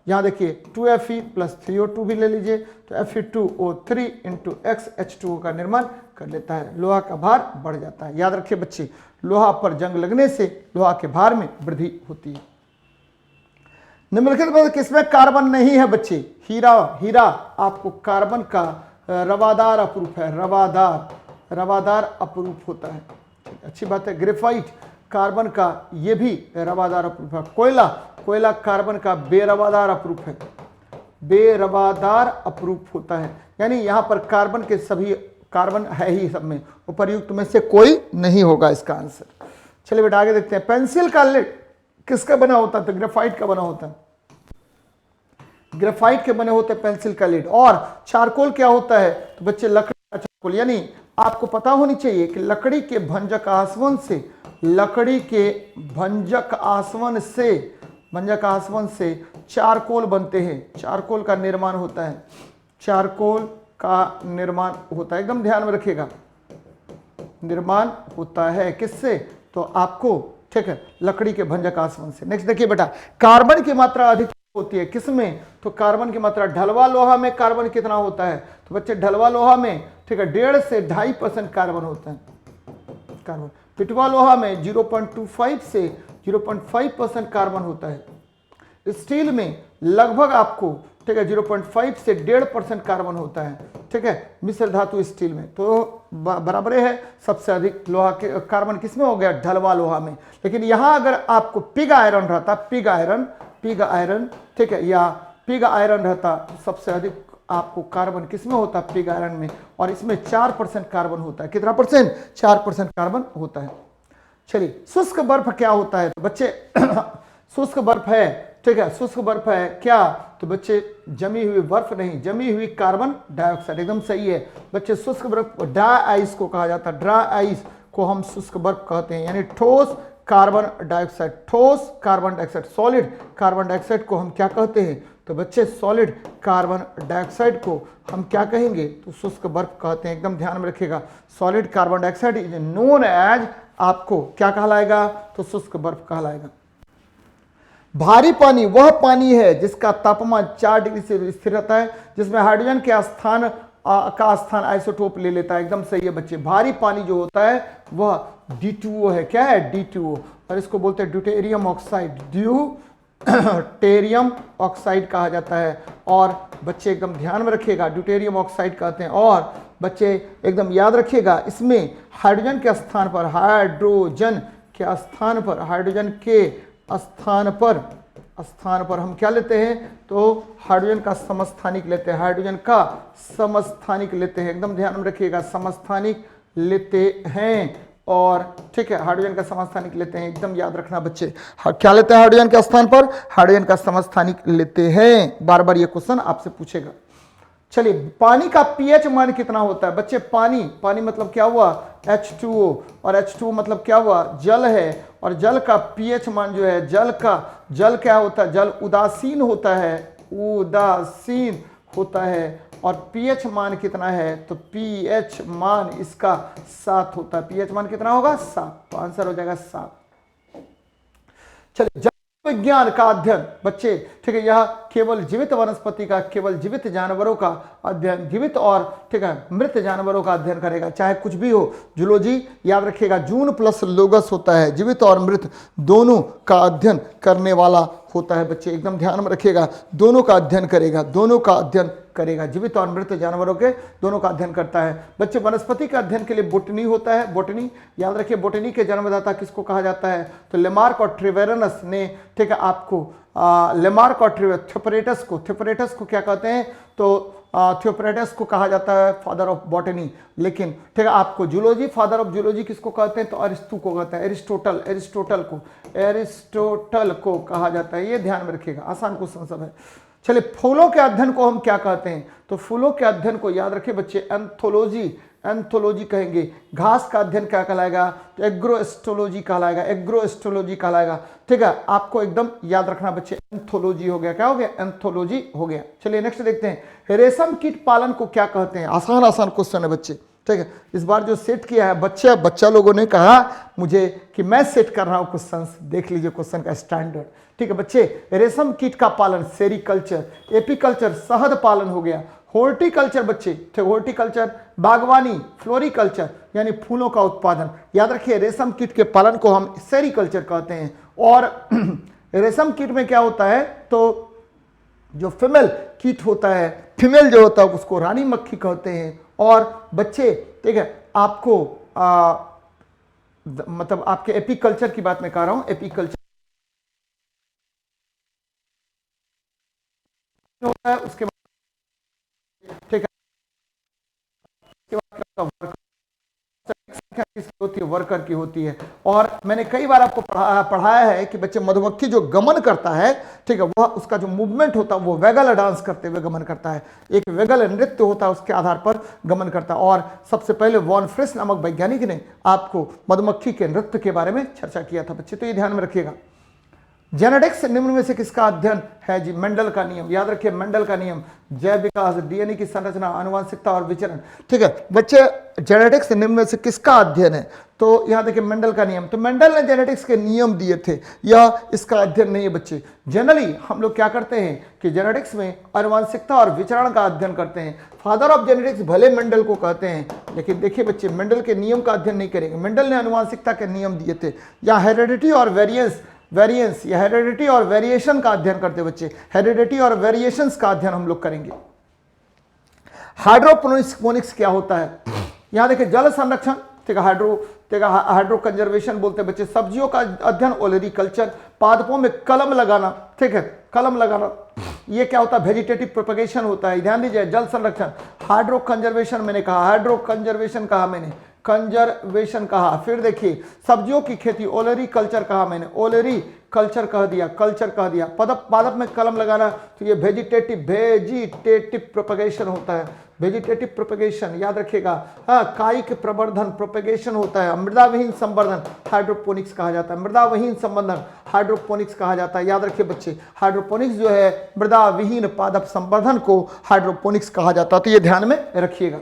यहाँ देखिए 2Fe + 3O2 भी ले लीजिए, तो Fe2O3 × XH2O का निर्माण कर लेता है, लोहा का भार बढ़ जाता है। याद रखिए बच्चे, लोहा पर जंग लगने से लोहा के भार में वृद्धि होती है। निम्नलिखित में किसमें कार्बन नहीं है बच्चे, हीरा, हीरा आपको कार्बन का रवादार अपरूप है, रवादार, रवादार अपरूप होता है, अच्छी बात है। ग्रेफाइट कार्बन का ये भी रवादार अपरूप है। कोयला, कोयला कार्बन का बेरवादार अपरूप है, बेरवादार अपरूप होता है, यानी यहाँ पर कार्बन के सभी कार्बन है ही सब में, उपर्युक्त में से कोई नहीं होगा इसका आंसर। चलिए बेटा आगे देखते हैं, पेंसिल का लेड, किसका बना होता है? तो ग्रेफाइट का बना होता है, ग्रेफाइट के बने होते हैं पेंसिल का लीड। और चारकोल क्या होता है? तो बच्चे लकड़ी का चारकोल, यानी आपको पता होनी चाहिए कि लकड़ी के भंजक आसवन से, लकड़ी के भंजक आसवन से चारकोल बनते हैं, चारकोल का निर्माण होता है, चारकोल का निर्माण होता है, एकदम ध्यान में रखिएगा, निर्माण होता है किससे? तो आपको, ठीक है, लकड़ी के भंजक आसवन से। नेक्स्ट देखिए बेटा, कार्बन की मात्रा अधिक होती है किसमें? तो कार्बन की मात्रा, ढलवा लोहा में कार्बन कितना होता है? तो बच्चे ढलवा लोहा में, ठीक है, 1.5 से 2.5% कार्बन होता है कार्बन। पिटवा लोहा में 0.25 से 0.5% कार्बन होता है। स्टील में लगभग आपको, ठीक है, 0.5 से 1.5% कार्बन होता है, ठीक है, मिश्र धातु स्टील में। तो बराबर है, सबसे अधिक लोहा के कार्बन किसमें हो गया? ढलवा लोहा में। लेकिन यहां अगर आपको पिग आयरन रहता, पिग आयरन, ठीक है, या पिग आयरन रहता, सबसे अधिक आपको कार्बन किसमें होता? पिग आयरन में। और इसमें 4% कार्बन होता है। कितना परसेंट? 4% कार्बन होता है। चलिए, शुष्क बर्फ क्या होता है? तो बच्चे शुष्क बर्फ है, ठीक है, शुष्क बर्फ है क्या? तो बच्चे जमी हुई बर्फ नहीं, जमी हुई कार्बन डाइऑक्साइड, एकदम सही है बच्चे। शुष्क बर्फ ड्राई आइस को कहा जाता है, ड्राई आइस को हम शुष्क बर्फ कहते हैं, यानी ठोस कार्बन डाइऑक्साइड, ठोस carbon dioxide. Solid carbon dioxide को हम क्या कहते हैं? तो बच्चे सॉलिड कार्बन डाइऑक्साइड को हम क्या कहेंगे? तो शुष्क बर्फ कहते हैं, एकदम ध्यान में रखिएगा। Solid carbon dioxide is known as, आपको क्या कहलाएगा? तो शुष्क बर्फ कहलाएगा। भारी पानी वह पानी है जिसका तापमान 4 डिग्री से स्थिर रहता है, जिसमें हाइड्रोजन के स्थान का स्थान आइसोटोप ले लेता है, एकदम सही है बच्चे। भारी पानी जो होता है वह D2O है, क्या है? D2O, और इसको बोलते हैं ड्यूटेरियम ऑक्साइड, ड्यूटेरियम ऑक्साइड कहा जाता है। और बच्चे एकदम ध्यान में रखिएगा, ड्यूटेरियम ऑक्साइड कहते हैं। और बच्चे एकदम याद रखिएगा, इसमें हाइड्रोजन के स्थान पर, हाइड्रोजन के स्थान पर, हाइड्रोजन के स्थान पर हम क्या लेते हैं? तो हाइड्रोजन का समस्थानिक लेते हैं, हाइड्रोजन का समस्थानिक लेते हैं, एकदम ध्यान में रखिएगा, समस्थानिक लेते हैं। और ठीक है, हाइड्रोजन का समस्थानिक लेते हैं, एकदम याद रखना बच्चे। क्या लेते हैं हाइड्रोजन के स्थान पर? हाइड्रोजन का समस्थानिक लेते हैं। बार बार ये क्वेश्चन आपसे पूछेगा। चलिए, पानी का पीएच मान कितना होता है? बच्चे पानी मतलब क्या हुआ? H2O, और H2O मतलब क्या हुआ? जल है। और जल का पीएच मान जो है, जल क्या होता है? जल उदासीन होता है, उदासीन होता है। और पीएच मान कितना है? तो पीएच मान इसका 7 होता है। पीएच मान कितना होगा? 7। तो आंसर हो जाएगा 7। चलिए, विज्ञान का अध्ययन बच्चे, ठीक है, यह केवल जीवित वनस्पति का, केवल जीवित जानवरों का अध्ययन, जीवित और ठीक है मृत जानवरों का अध्ययन करेगा, चाहे कुछ भी हो। जूलॉजी याद रखिएगा, जून प्लस लोगस होता है, जीवित और मृत दोनों का अध्ययन करने वाला होता है बच्चे, एकदम ध्यान में रखिएगा। दोनों का अध्ययन करेगा, दोनों का अध्ययन करेगा, जीवित और मृत जानवरों के दोनों का अध्ययन करता है बच्चे। वनस्पति के अध्ययन के लिए बोटनी होता है, बोटनी याद रखिए। बोटनी के जन्मदाता किसको कहा जाता है? तो लेमार्क और ट्रिवेरनस ने, ठीक है, आपको लेमार्क और थ्योपरेटस को क्या कहते हैं? तो थ्योपरेटस को कहा जाता है फादर ऑफ बॉटनी। लेकिन ठीक है, आपको जूलॉजी, फादर ऑफ जूलॉजी किसको कहते हैं? तो अरिस्तु को कहते हैं, एरिस्टोटल को कहा जाता है। ये ध्यान में रखिएगा, आसान क्वेश्चन सब है। चलिए, फूलों के अध्ययन को हम क्या कहते हैं? तो फूलों के अध्ययन को याद रखिए बच्चे, एंथोलॉजी कहेंगे। घास का अध्ययन क्या कहलाएगा? तो एग्रोएस्ट्रोलॉजी कहलाएगा। ठीक है, आपको एकदम याद रखना बच्चे, एंथोलॉजी हो गया। क्या हो गया? एंथोलॉजी हो गया। चलिए नेक्स्ट देखते हैं, रेशम कीट पालन को क्या कहते हैं? आसान क्वेश्चन है बच्चे, ठीक है। इस बार जो सेट किया है बच्चा लोगों ने कहा मुझे कि मैं सेट कर रहा हूं क्वेश्चन, देख लीजिए क्वेश्चन का स्टैंडर्ड, ठीक है बच्चे। रेशम कीट का पालन, सेरीकल्चर, एपीकल्चर शहद पालन हो गया, हॉर्टिकल्चर बच्चे, ठीक, हॉर्टिकल्चर बागवानी, फ्लोरिकल्चर यानी फूलों का उत्पादन। याद रखिए, रेशम कीट के पालन को हम सेरीकल्चर कहते हैं। और रेशम कीट में क्या होता है? तो जो फीमेल कीट होता है, फीमेल जो होता है उसको रानी मक्खी कहते हैं। और बच्चे, ठीक है, आपको मतलब आपके एपीकल्चर की बात मैं कर रहा हूं, एपीकल्चर होता है, उसके बाद ठीक है, उसके बाद होती है, वर्कर की होती है। और मैंने कई बार आपको पढ़ाया है कि बच्चे मधुमक्खी जो गमन करता है, ठीक है, वह उसका जो मूवमेंट होता है वो वेगल डांस करते हुए गमन करता है, एक वेगल नृत्य होता है, उसके आधार पर गमन करता है। और सबसे पहले वॉन फ्रिस नामक वैज्ञानिक ने आपको मधुमक्खी के नृत्य के बारे में चर्चा किया था बच्चे, तो ये ध्यान में रखिएगा। जेनेटिक्स निम्न में से किसका अध्ययन है जी? मेंडल का नियम, याद रखिए मेंडल का नियम, जैव विकास, डीएनए की संरचना, आनुवंशिकता और विचरण, ठीक है बच्चे। जेनेटिक्स निम्न में से किसका अध्ययन है? तो यहां देखिए मेंडल का नियम, तो मेंडल ने जेनेटिक्स के नियम दिए थे, यह इसका अध्ययन नहीं है बच्चे। जनरली हम लोग क्या करते हैं कि जेनेटिक्स में आनुवंशिकता और विचरण का अध्ययन करते हैं। फादर ऑफ जेनेटिक्स भले मेंडल को कहते हैं, लेकिन देखिए बच्चे मेंडल के नियम का अध्ययन नहीं करेंगे। मेंडल ने आनुवंशिकता के नियम दिए थे, या हेरिडिटी और वेरिएंस या हेरिडिटी और वेरिएशन का अध्ययन करते बच्चे, हेरिडिटी और वेरिएशंस का अध्ययन हम लोग करेंगे। हाइड्रोपोनिक्स क्या होता है? यहां देखिए जल संरक्षण, ठीक है, हाइड्रो कंजर्वेशन बोलते हैं बच्चे। सब्जियों का अध्ययन ओलेरीकल्चर, पादपों में कलम लगाना, ठीक है, कलम लगाना, ये क्या होता है? वेजिटेटिव प्रोपगेशन होता है। ध्यान दीजिए, जल संरक्षण, हाइड्रो कंजर्वेशन मैंने कहा, हाइड्रो कंजर्वेशन कहा मैंने, कंजर्वेशन कहा। फिर देखिए सब्जियों की खेती, ओलरी कल्चर कहा मैंने, ओलरी कल्चर कह दिया, कल्चर कह दिया। पादप में कलम लगाना, तो ये वेजिटेटिव प्रोपगेशन होता है, वेजिटेटिव प्रोपगेशन याद रखिएगा। हाँ, कायिक प्रवर्धन प्रोपगेशन होता है। मृदाविहीन संवर्धन हाइड्रोपोनिक्स कहा जाता है, मृदाविहीन संवर्धन हाइड्रोपोनिक्स कहा जाता है। याद रखिए बच्चे, हाइड्रोपोनिक्स जो है मृदाविहीन पादप संवर्धन को हाइड्रोपोनिक्स कहा जाता है, तो ये ध्यान में रखिएगा।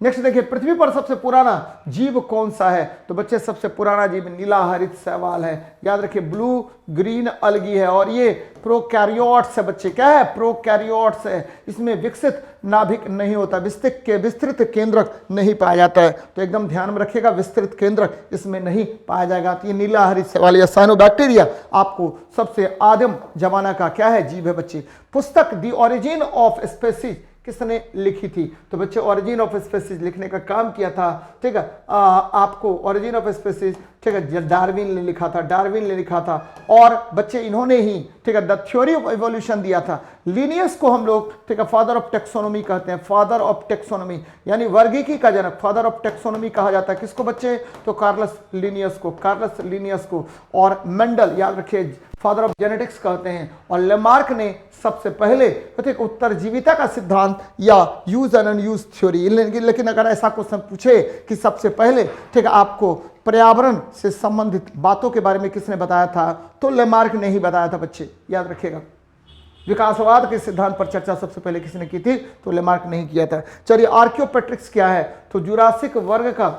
नेक्स्ट देखिए, पृथ्वी पर सबसे पुराना जीव कौन सा है? तो बच्चे सबसे पुराना जीव नीला हरित शैवाल है। याद रखिए, ब्लू ग्रीन अलगी है, और ये प्रोकैरियोट्स है बच्चे। क्या है? प्रोकैरियोट्स है। इसमें विकसित नाभिक नहीं होता, विस्तृत केंद्रक नहीं पाया जाता है, तो एकदम ध्यान में रखिएगा, विस्तृत केंद्रक इसमें नहीं पाया जाएगा। तो ये नीला हरित शैवाल या साइनोबैक्टीरिया आपको सबसे आदिम जमाना का क्या है? जीव है बच्चे। पुस्तक द ओरिजिन ऑफ स्पीशीज किसने लिखी थी? तो बच्चे ओरिजिन ऑफ स्पीशीज लिखने का काम किया था, ठीक है, आपको ओरिजिन ऑफ स्पीशीज, ठीक है, डार्विन ने लिखा था, डार्विन ने लिखा था। और बच्चे इन्होंने ही, ठीक है, द थ्योरी ऑफ इवोल्यूशन दिया था। लिनियस को हम लोग, ठीक है, फादर ऑफ टेक्सोनोमी कहते हैं, फादर ऑफ टेक्सोनोमी यानी वर्गीकी का जनक, फादर ऑफ टेक्सोनोमी कहा जाता है। किसको बच्चे? तो कार्लस लिनियस को। और मेंडल याद रखिए फादर ऑफ जेनेटिक्स कहते हैं। और लेमार्क ने सबसे पहले उत्तरजीविता का सिद्धांत या यूज एंड अनयूज थ्योरी, लेकिन अगर ऐसा क्वेश्चन पूछे कि सबसे पहले, ठीक है, आपको पर्यावरण से संबंधित बातों के बारे में किसने बताया था? तो लेमार्क ने ही बताया था बच्चे, याद रखिएगा। विकासवाद के सिद्धांत पर चर्चा सबसे पहले किसने की थी? तो लेमार्क ने ही किया था। चलिए, आर्कियोपेट्रिक्स क्या है? तो जुरासिक वर्ग का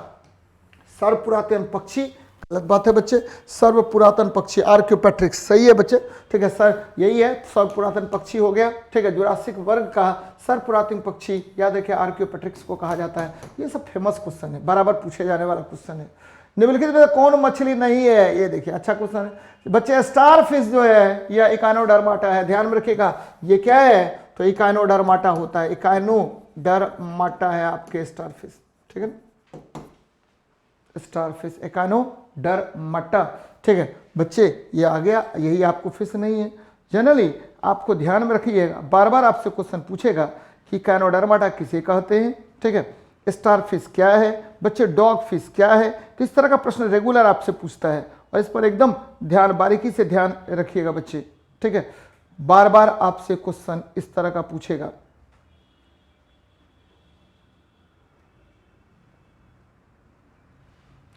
सर्वपुरातन पक्षी, गलत बात है बच्चे, सर्वपुरातन पक्षी आर्कियोपेट्रिक्स, सही है बच्चे, ठीक है सर, यही है, सर्वपुरातन पक्षी हो गया, ठीक है। जुरासिक वर्ग का सर्वपुरातन पक्षी याद रखिए आर्कियोपेट्रिक्स को कहा जाता है। ये सब फेमस क्वेश्चन है, बराबर पूछे जाने वाला क्वेश्चन है। निम्नलिखित में कौन मछली नहीं है? ये देखिए, अच्छा क्वेश्चन है बच्चे। स्टार फिश जो है यह इकाइनोडर्माटा है, ध्यान में रखिएगा। ये क्या है? तो इकाइनोडर्माटा होता है, इकाइनोडर्माटा है आपके स्टार फिश, ठीक है, स्टार फिश इकाइनोडर्माटा, ठीक है बच्चे, ये आ गया, यही आपको फिश नहीं है। जनरली आपको ध्यान में रखिएगा, बार बार आपसे क्वेश्चन पूछेगा कि इकाइनोडर्माटा किसे कहते हैं, ठीक है, स्टार फिश क्या है बच्चे, डॉग फिश क्या है। तो इस तरह का प्रश्न रेगुलर आपसे पूछता है, और इस पर एकदम ध्यान, बारीकी से ध्यान रखिएगा बच्चे, ठीक है। बार बार आपसे क्वेश्चन इस तरह का पूछेगा,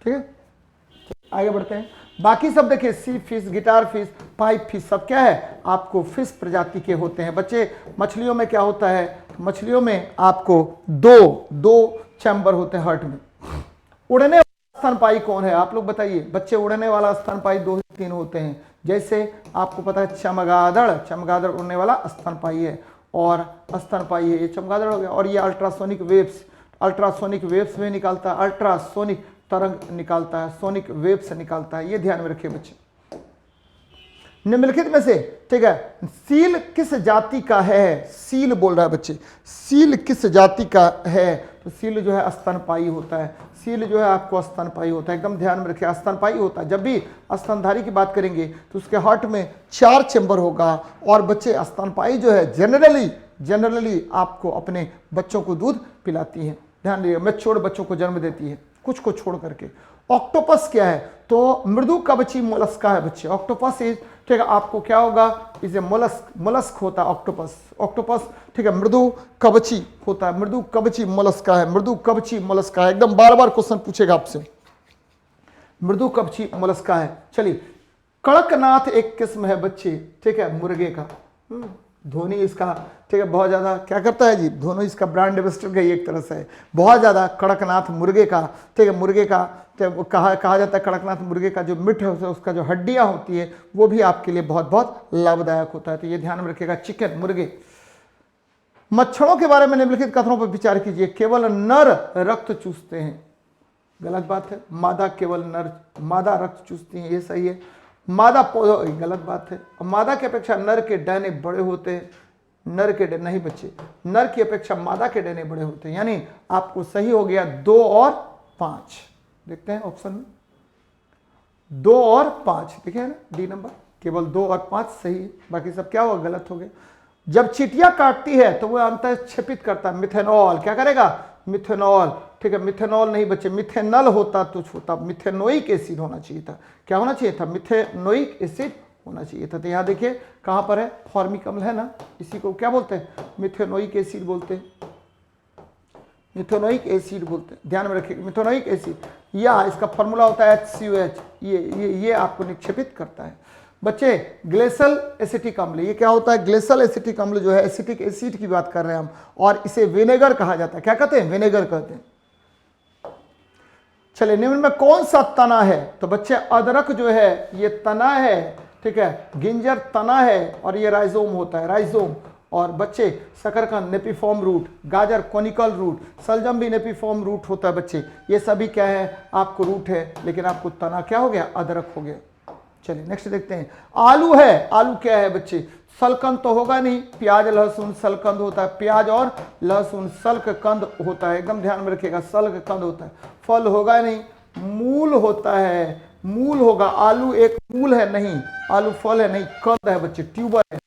ठीक है। आगे बढ़ते हैं, बाकी सब देखिए, sea fish, guitar fish, pipe fish, सब क्या है? आपको फिश प्रजाति के होते हैं बच्चे। मछलियों में क्या होता है? मछलियों में आपको दो चैम्बर होते हैं हार्ट में। उड़ने वाला स्तनपायी कौन है? आप लोग बताइए बच्चे, उड़ने वाला स्तनपायी 2 से 3 होते हैं। जैसे आपको पता है चमगादड़ उड़ने वाला स्तनपायी है, और स्तनपायी है, ये चमगादड़ हो गया। और ये अल्ट्रासोनिक वेव्स में निकालता है, अल्ट्रासोनिक तरंग निकालता है, सोनिक वेव्स निकालता है, ये ध्यान में रखिए बच्चे। निम्नलिखित में से, ठीक है, सील किस जाति का है? सील बोल रहा है बच्चे, सील किस जाति का है? तो सील जो है स्तनपायी होता है, सील जो है आपको स्तनपायी होता है, एकदम ध्यान में रखिए, स्तनपायी होता है। जब भी स्तनधारी की बात करेंगे तो उसके हार्ट में 4 चैम्बर होगा। और बच्चे स्तनपायी जो है जनरली आपको अपने बच्चों को दूध पिलाती है, ध्यान रखिए, मैच्योर बच्चों को जन्म देती है, कुछ को छोड़ करके। ऑक्टोपस क्या है? तो मृदु कवची मोलस्का है बच्चे। ऑक्टोपस इज, ठीक है, आपको क्या होगा, इसे मोलस्क होता है ऑक्टोपस। ऑक्टोपस, ठीक है, मृदु कवची होता है, मृदु कवची मोलस्का है, मृदु कवची मोलस्का है। एकदम बार बार क्वेश्चन पूछेगा आपसे, मृदु कवची मोलस्का है। चलिए, कड़कनाथ एक किस्म है बच्चे, ठीक है, मुर्गे का। धोनी इसका, ठीक है, बहुत ज्यादा क्या करता है जी, धोनी इसका ब्रांड एम्बेसडर का एक तरह से है, बहुत ज्यादा कड़कनाथ मुर्गे का, ठीक है, मुर्गे का कहा जाता है कड़कनाथ मुर्गे का जो मीट है उसका जो हड्डियां होती है वो भी आपके लिए बहुत बहुत लाभदायक होता है। तो ये ध्यान में रखिएगा, चिकन, मुर्गे। मच्छरों के बारे में निम्नलिखित कथनों पर विचार कीजिए। केवल नर रक्त चूसते हैं, गलत बात है। मादा केवल नर, मादा रक्त चूसती है, ये सही है। मादा पौधा, गलत बात है। मादा की अपेक्षा नर के डने बड़े होते हैं, नर के डने नहीं बच्चे, नर की अपेक्षा मादा के डने बड़े होते हैं। यानी आपको सही हो गया 2 और 5। देखते हैं ऑप्शन में 2 और 5, देखे ना, डी नंबर, केवल 2 और 5 सही है, बाकी सब क्या होगा, गलत हो गया। जब चींटियां काटती है तो वह अंतःक्षेपित करता है मिथेनॉल, क्या करेगा, मिथेनॉल, ठीक है, मिथेनॉल नहीं बच्चे, मिथेनॉल होता तो होता मिथेनोइक एसिड होना चाहिए था। क्या होना चाहिए था, मिथेनोइक एसिड होना चाहिए था। तो यहाँ देखिए कहाँ पर है, फॉर्मिक अम्ल है ना, इसी को क्या बोलते हैं, मिथेनोइक एसिड बोलते हैं, मिथेनोइक एसिड बोलते हैं, ध्यान में रखिएगा, मिथेनोइक एसिड, या इसका फॉर्मूला होता है HCOH, ये आपको निक्षेपित करता है बच्चे। ग्लेशियल एसिटिक अम्ल, ये क्या होता है, ग्लेशियल एसिटिक अम्ल जो है, एसिटिक एसिड की बात कर रहे हैं हम, और इसे विनेगर कहा जाता है। क्या कहते हैं, विनेगर कहते हैं। चलिए, निम्न में कौन सा तना है, तो बच्चे अदरक जो है ये तना है, ठीक है, गिंजर तना है, और ये राइजोम होता है, राइजोम। और बच्चे शकरकंद नेपिफॉर्म रूट, गाजर कोनिकल रूट, सलजम भी नेपिफॉर्म रूट होता है बच्चे। ये सभी क्या है, आपको रूट है, लेकिन आपको तना क्या हो गया, अदरक हो गया। चलिए नेक्स्ट देखते हैं। आलू है, आलू क्या है बच्चे, सलकंद तो होगा नहीं, प्याज लहसुन सलकंद होता है, प्याज और लहसुन सल्ककंद होता है, एकदम ध्यान में रखिएगा, सल्ककंद होता है। फल होगा नहीं, मूल होता है, मूल होगा, आलू एक मूल है नहीं, आलू फल है नहीं, कंद है बच्चे, ट्यूबर है।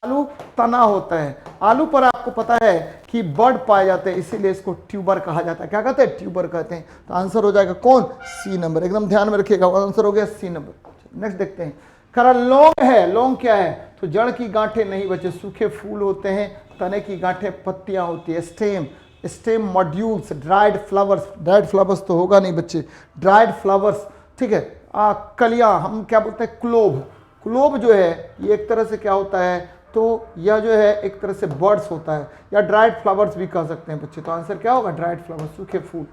आलू तना होता है, आलू पर आपको पता है कि बर्ड पाए जाते हैं, इसीलिए इसको ट्यूबर कहा जाता है। क्या कहते हैं, ट्यूबर कहते हैं। तो आंसर हो जाएगा कौन, सी नंबर, एकदम ध्यान में रखिएगा, आंसर हो गया सी नंबर। नेक्स्ट देखते हैं। खरा लौंग है, लौंग क्या है, तो जड़ की गांठें नहीं बचे, सूखे फूल होते हैं, तने की गांठें पत्तियां होती है। Stem, stem modules, dried flowers, dried flowers तो होगा नहीं बच्चे, ड्राइड फ्लावर्स, ठीक है। कलियां हम क्या बोलते हैं, क्लोव, क्लोव जो है ये एक तरह से क्या होता है, तो यह जो है एक तरह से बर्ड्स होता है, या ड्राइड फ्लावर्स भी कह सकते हैं बच्चे। तो आंसर क्या होगा, ड्राइड फ्लावर्स, सूखे फूल।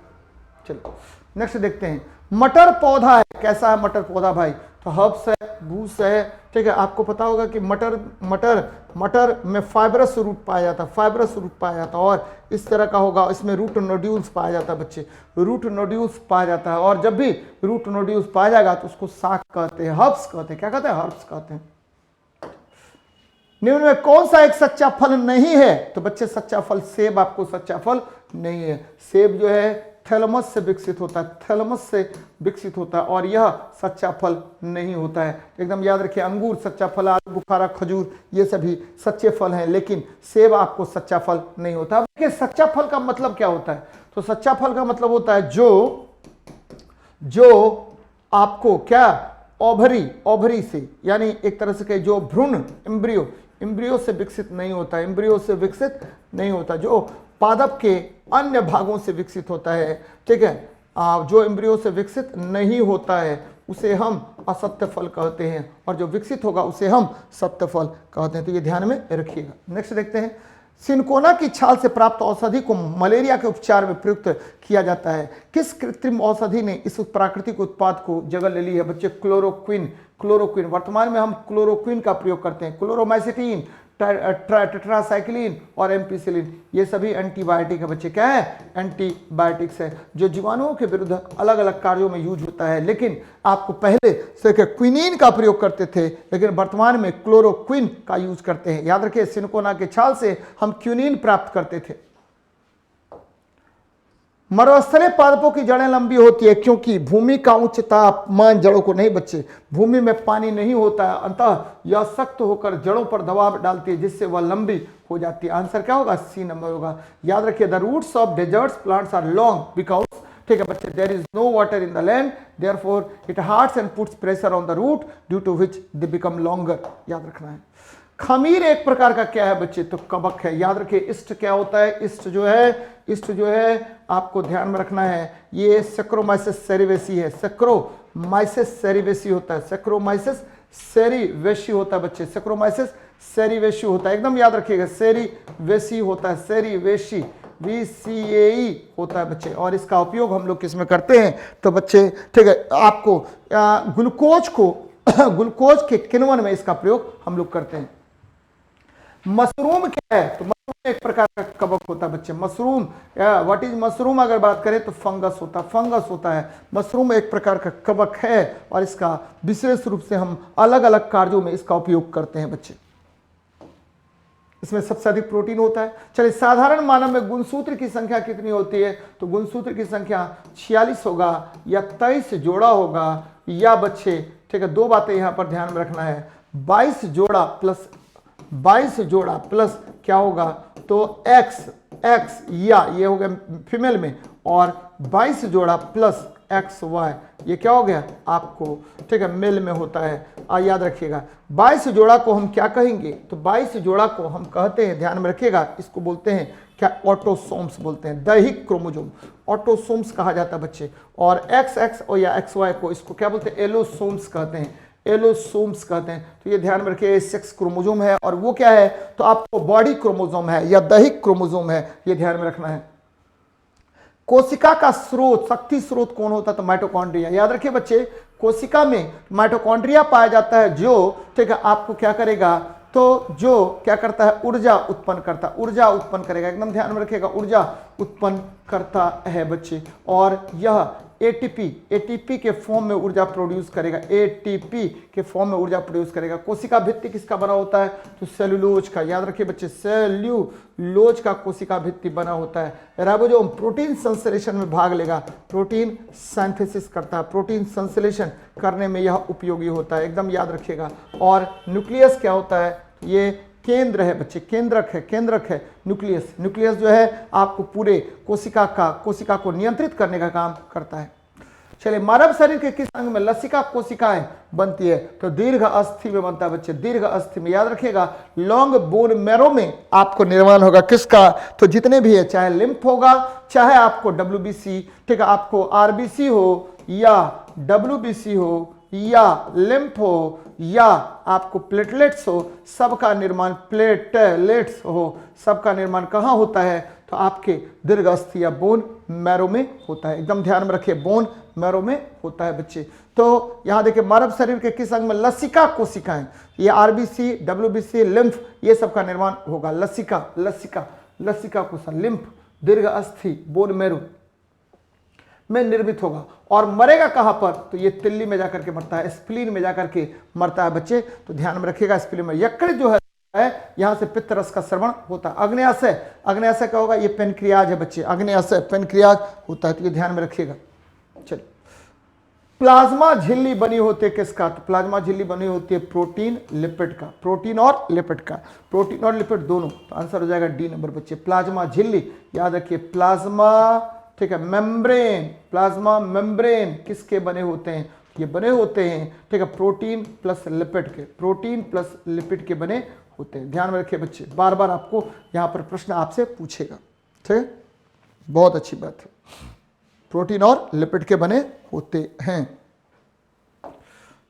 चलो नेक्स्ट देखते हैं। मटर पौधा है, कैसा है मटर पौधा भाई, तो हर्ब्स है, भूस है, ठीक है। आपको पता होगा कि मटर में फाइब्रस रूट पाया जाता है, फाइब्रस रूट पाया जाता है, और इस तरह का होगा, इसमें रूट नोड्यूल्स पाया जाता है बच्चे, रूट नोड्यूल्स पाया जाता है। और जब भी रूट नोड्यूल्स पाया जाएगा तो उसको शाक कहते हैं, हर्ब्स कहते हैं। क्या कहते हैं, हर्ब्स कहते हैं। निम्न में कौन सा एक सच्चा फल नहीं है, तो बच्चे सच्चा फल, सेब आपको सच्चा फल नहीं है। सेब जो है थैलमस से विकसित होता है, थैलमस से विकसित होता है, और यह सच्चा फल नहीं होता है। एकदम याद रखिए, अंगूर सच्चा फल, आलू बुखारा, खजूर, ये सभी सच्चे फल हैं, लेकिन सेब आपको सच्चा फल नहीं होता। देखिए सच्चा फल का मतलब क्या होता है, तो सच्चा फल का मतलब होता है जो आपको क्या, ओवरी से, यानी एक तरह से कहे जो भ्रूण, एम्ब्रियो से विकसित नहीं होता, एम्ब्रियो से विकसित नहीं होता, जो पादप के अन्य भागों से विकसित होता है, ठीक है। जो एम्ब्रियो से विकसित नहीं होता है उसे हम असत्य फल कहते हैं, और जो विकसित होगा उसे हम सत्य फल कहते हैं। तो ये ध्यान में रखिएगा। नेक्स्ट देखते हैं। सिनकोना की छाल से प्राप्त औषधि को मलेरिया के उपचार में प्रयुक्त किया जाता है। किस कृत्रिम औषधि ने इस प्राकृतिक उत्पाद को जगह ले ली है बच्चे, क्लोरोक्विन। क्लोरोक्विन, वर्तमान में हम क्लोरोक्विन का प्रयोग करते हैं। क्लोरोमाइसिटीन, टेट्रासाइक्लिन और एम्पिसिलिन, ये सभी एंटीबायोटिक है बच्चे। क्या है, एंटीबायोटिक्स है, जो जीवाणुओं के विरुद्ध अलग अलग कार्यों में यूज होता है। लेकिन आपको पहले से क्विनीन का प्रयोग करते थे, लेकिन वर्तमान में क्लोरोक्विन का यूज करते हैं। याद रखिए, सिनकोना के छाल से हम क्विनीन प्राप्त करते थे। मरुस्थलीय पादपों की जड़ें लंबी होती है क्योंकि भूमि का उच्च तापमान जड़ों को नहीं बच्चे, भूमि में पानी नहीं होता है, अतः यह सख्त होकर जड़ों पर दबाव डालती है, जिससे वह लंबी हो जाती है। आंसर क्या होगा, सी नंबर होगा। याद रखिए, the roots of deserts plants are long because, ठीक है बच्चे, there is no water in the land, therefore it hardens and puts pressure on the root due to which they become longer. याद रखना है। खमीर एक प्रकार का क्या है बच्चे, तो कवक है। याद रखिए ईस्ट क्या होता है, ईस्ट जो है आपको ध्यान में रखना है, ये सेक्रोमाइसिस सेरिवेसी है। सेक्रोमाइसिस सेरिवेसी होता है, सेक्रोमाइसिस सेरिवेसी होता है बच्चे, सेक्रोमाइसिस सेरिवेसी होता है, एकदम याद रखिएगा, सेरिवेसी होता है, सेरिवेसी VCAE होता है बच्चे। और इसका उपयोग हम लोग किस में करते हैं, तो बच्चे ठीक है आपको ग्लूकोज के किण्वन में इसका प्रयोग हम लोग करते हैं। मशरूम क्या है, तो मशरूम एक प्रकार का कवक होता है बच्चे। मशरूम, व्हाट इज मशरूम, अगर बात करें तो फंगस होता है। मशरूम एक प्रकार का कवक है और इसका विशेष रूप से हम अलग अलग कार्यों में इसका उपयोग करते हैं बच्चे। इसमें सबसे अधिक प्रोटीन होता है। चलिए, साधारण मानव में गुणसूत्र की संख्या कितनी होती है, तो गुणसूत्र की संख्या 46 होगा या 23 जोड़ा होगा, या बच्चे ठीक है, दो बातें यहां पर ध्यान में रखना है, 22 जोड़ा प्लस क्या होगा, तो x या ये हो गया फीमेल में, और 22 जोड़ा प्लस XY ये क्या हो गया आपको, ठीक है, मेल में होता है। याद रखिएगा 22 जोड़ा को हम क्या कहेंगे, तो 22 जोड़ा को हम कहते हैं, ध्यान में रखिएगा, इसको बोलते हैं क्या, ऑटोसोम्स बोलते हैं, दैहिक क्रोमोसोम ऑटोसोम्स कहा जाता है बच्चे। और XX और या XY को इसको क्या बोलते हैं, एलोसोम्स कहते हैं, एलोसोम्स कहते हैं। तो ये ध्यान में रखिए, सेक्स क्रोमोसोम है और वो क्या है, तो आपको बॉडी क्रोमोसोम है या दैहिक क्रोमोसोम है, ये ध्यान में रखना है। कोशिका का स्रोत, शक्ति स्रोत कौन होता है, तो माइटोकॉन्ड्रिया। याद रखिए बच्चे, कोशिका में माइटोकॉन्ड्रिया पाया जाता है जो ठीक है आपको क्या करेगा, तो जो क्या करता है, ऊर्जा उत्पन्न करेगा, एकदम ध्यान में रखिएगा, ऊर्जा उत्पन्न करता है बच्चे। और यह एटीपी के फॉर्म में ऊर्जा प्रोड्यूस करेगा, एटीपी के फॉर्म में ऊर्जा प्रोड्यूस करेगा। कोशिका भित्ति किसका बना होता है, तो सेलुलोज का। याद रखिए बच्चे, सेल्यूलोज का कोशिका भित्ति बना होता है। राइबोसोम प्रोटीन संश्लेषण में भाग लेगा, प्रोटीन सिंथेसिस करता है, प्रोटीन संश्लेषण करने में यह उपयोगी होता है, एकदम याद रखिएगा। और न्यूक्लियस क्या होता है, ये केंद्र है बच्चे, केंद्रक है न्यूक्लियस जो है आपको पूरे कोशिका को नियंत्रित करने का काम करता है। चलिए, मानव शरीर के किस अंग में लसिका कोशिकाएं बनती है, तो दीर्घ अस्थि में बनता है बच्चे, दीर्घ अस्थि में। याद रखिएगा, लॉन्ग बोन मैरो में आपको निर्माण होगा किसका, तो जितने भी है, चाहे लिम्फ होगा, चाहे आपको WBC, ठीक है, आपको RBC हो या WBC हो या लिम्फ हो या आपको प्लेटलेट्स हो, सबका निर्माण प्लेटलेट्स हो, सबका निर्माण कहाँ होता है, तो आपके दीर्घ अस्थि या बोन मैरो में होता है। एकदम ध्यान में रखिए, बोन मैरो में होता है बच्चे। तो यहाँ देखिए, मानव शरीर के किस अंग में लसिका कोशिकाएं, ये RBC, WBC, लिम्फ, ये सबका निर्माण होगा। लसिका कोशिका, लिम्फ, दीर्घ अस्थि, बोन मैरो में निर्मित होगा। और मरेगा कहां पर, तो ये तिल्ली में जाकर के मरता है, स्प्लीन में जाकर के मरता है बच्चे। तो ध्यान में रखिएगा, स्प्लीन में यकृत जो है यहां से पित्त रस का श्रवण होता है। अग्न्याशय क्या होगा, ये पेनक्रियाज है बच्चे, अग्न्याशय पेनक्रियाज होता है, तो ये ध्यान में रखिएगा। चलिए, प्लाज्मा झिल्ली बनी होती है किसका, तो प्लाज्मा झिल्ली बनी होती है प्रोटीन लिपिड का, प्रोटीन और लिपिड दोनों। तो आंसर हो जाएगा D नंबर बच्चे, प्लाज्मा झिल्ली। याद रखिए, प्लाज्मा, ठीक है, प्लाज्मा मेम्ब्रेन किसके बने होते हैं, ये बने होते हैं, ठीक है, प्रोटीन प्लस लिपिड के बने होते हैं। ध्यान में रखिए बच्चे, बार बार आपको यहाँ पर प्रश्न आपसे पूछेगा, ठीक है, बहुत अच्छी बात है, प्रोटीन और लिपिड के बने होते हैं।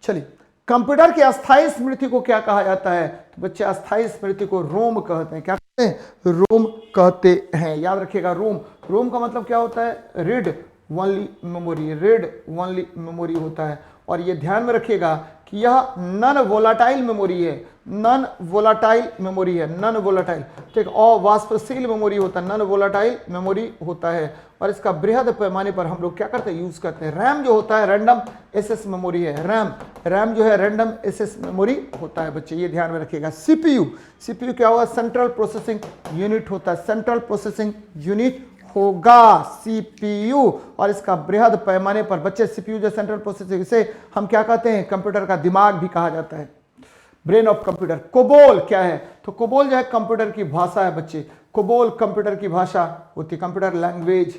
चलिए, कंप्यूटर की अस्थायी स्मृति को क्या कहा जाता है, तो बच्चे अस्थायी स्मृति को रोम कहते हैं। क्या कहते हैं, रोम कहते हैं। याद रखिएगा, रोम का मतलब क्या होता है, रीड ओनली मेमोरी होता है। और ये ध्यान में रखिएगा कि यह नॉन वोलाटाइल मेमोरी है, नॉन वोलाटाइल, ठीक, और वाष्पशील मेमोरी होता है, नॉन वोलाटाइल मेमोरी होता है। और इसका बृहद पैमाने पर हम लोग क्या करते हैं, यूज करते हैं। रैम जो होता है रैंडम एक्सेस मेमोरी है, रैम जो है रैंडम एक्सेस मेमोरी होता है बच्चे, ये ध्यान में रखिएगा। सीपीयू क्या होगा, सेंट्रल प्रोसेसिंग यूनिट होता है, सेंट्रल प्रोसेसिंग यूनिट होगा सीपीयू। और इसका बृहद पैमाने पर बच्चे, सीपीयू जो सेंट्रल प्रोसेसिंग, इसे हम क्या कहते हैं, कंप्यूटर का दिमाग भी कहा जाता है, ब्रेन ऑफ कंप्यूटर। कोबोल क्या है, तो कोबोल जो है कंप्यूटर की भाषा है बच्चे, कोबोल कंप्यूटर की भाषा होती है, कंप्यूटर लैंग्वेज।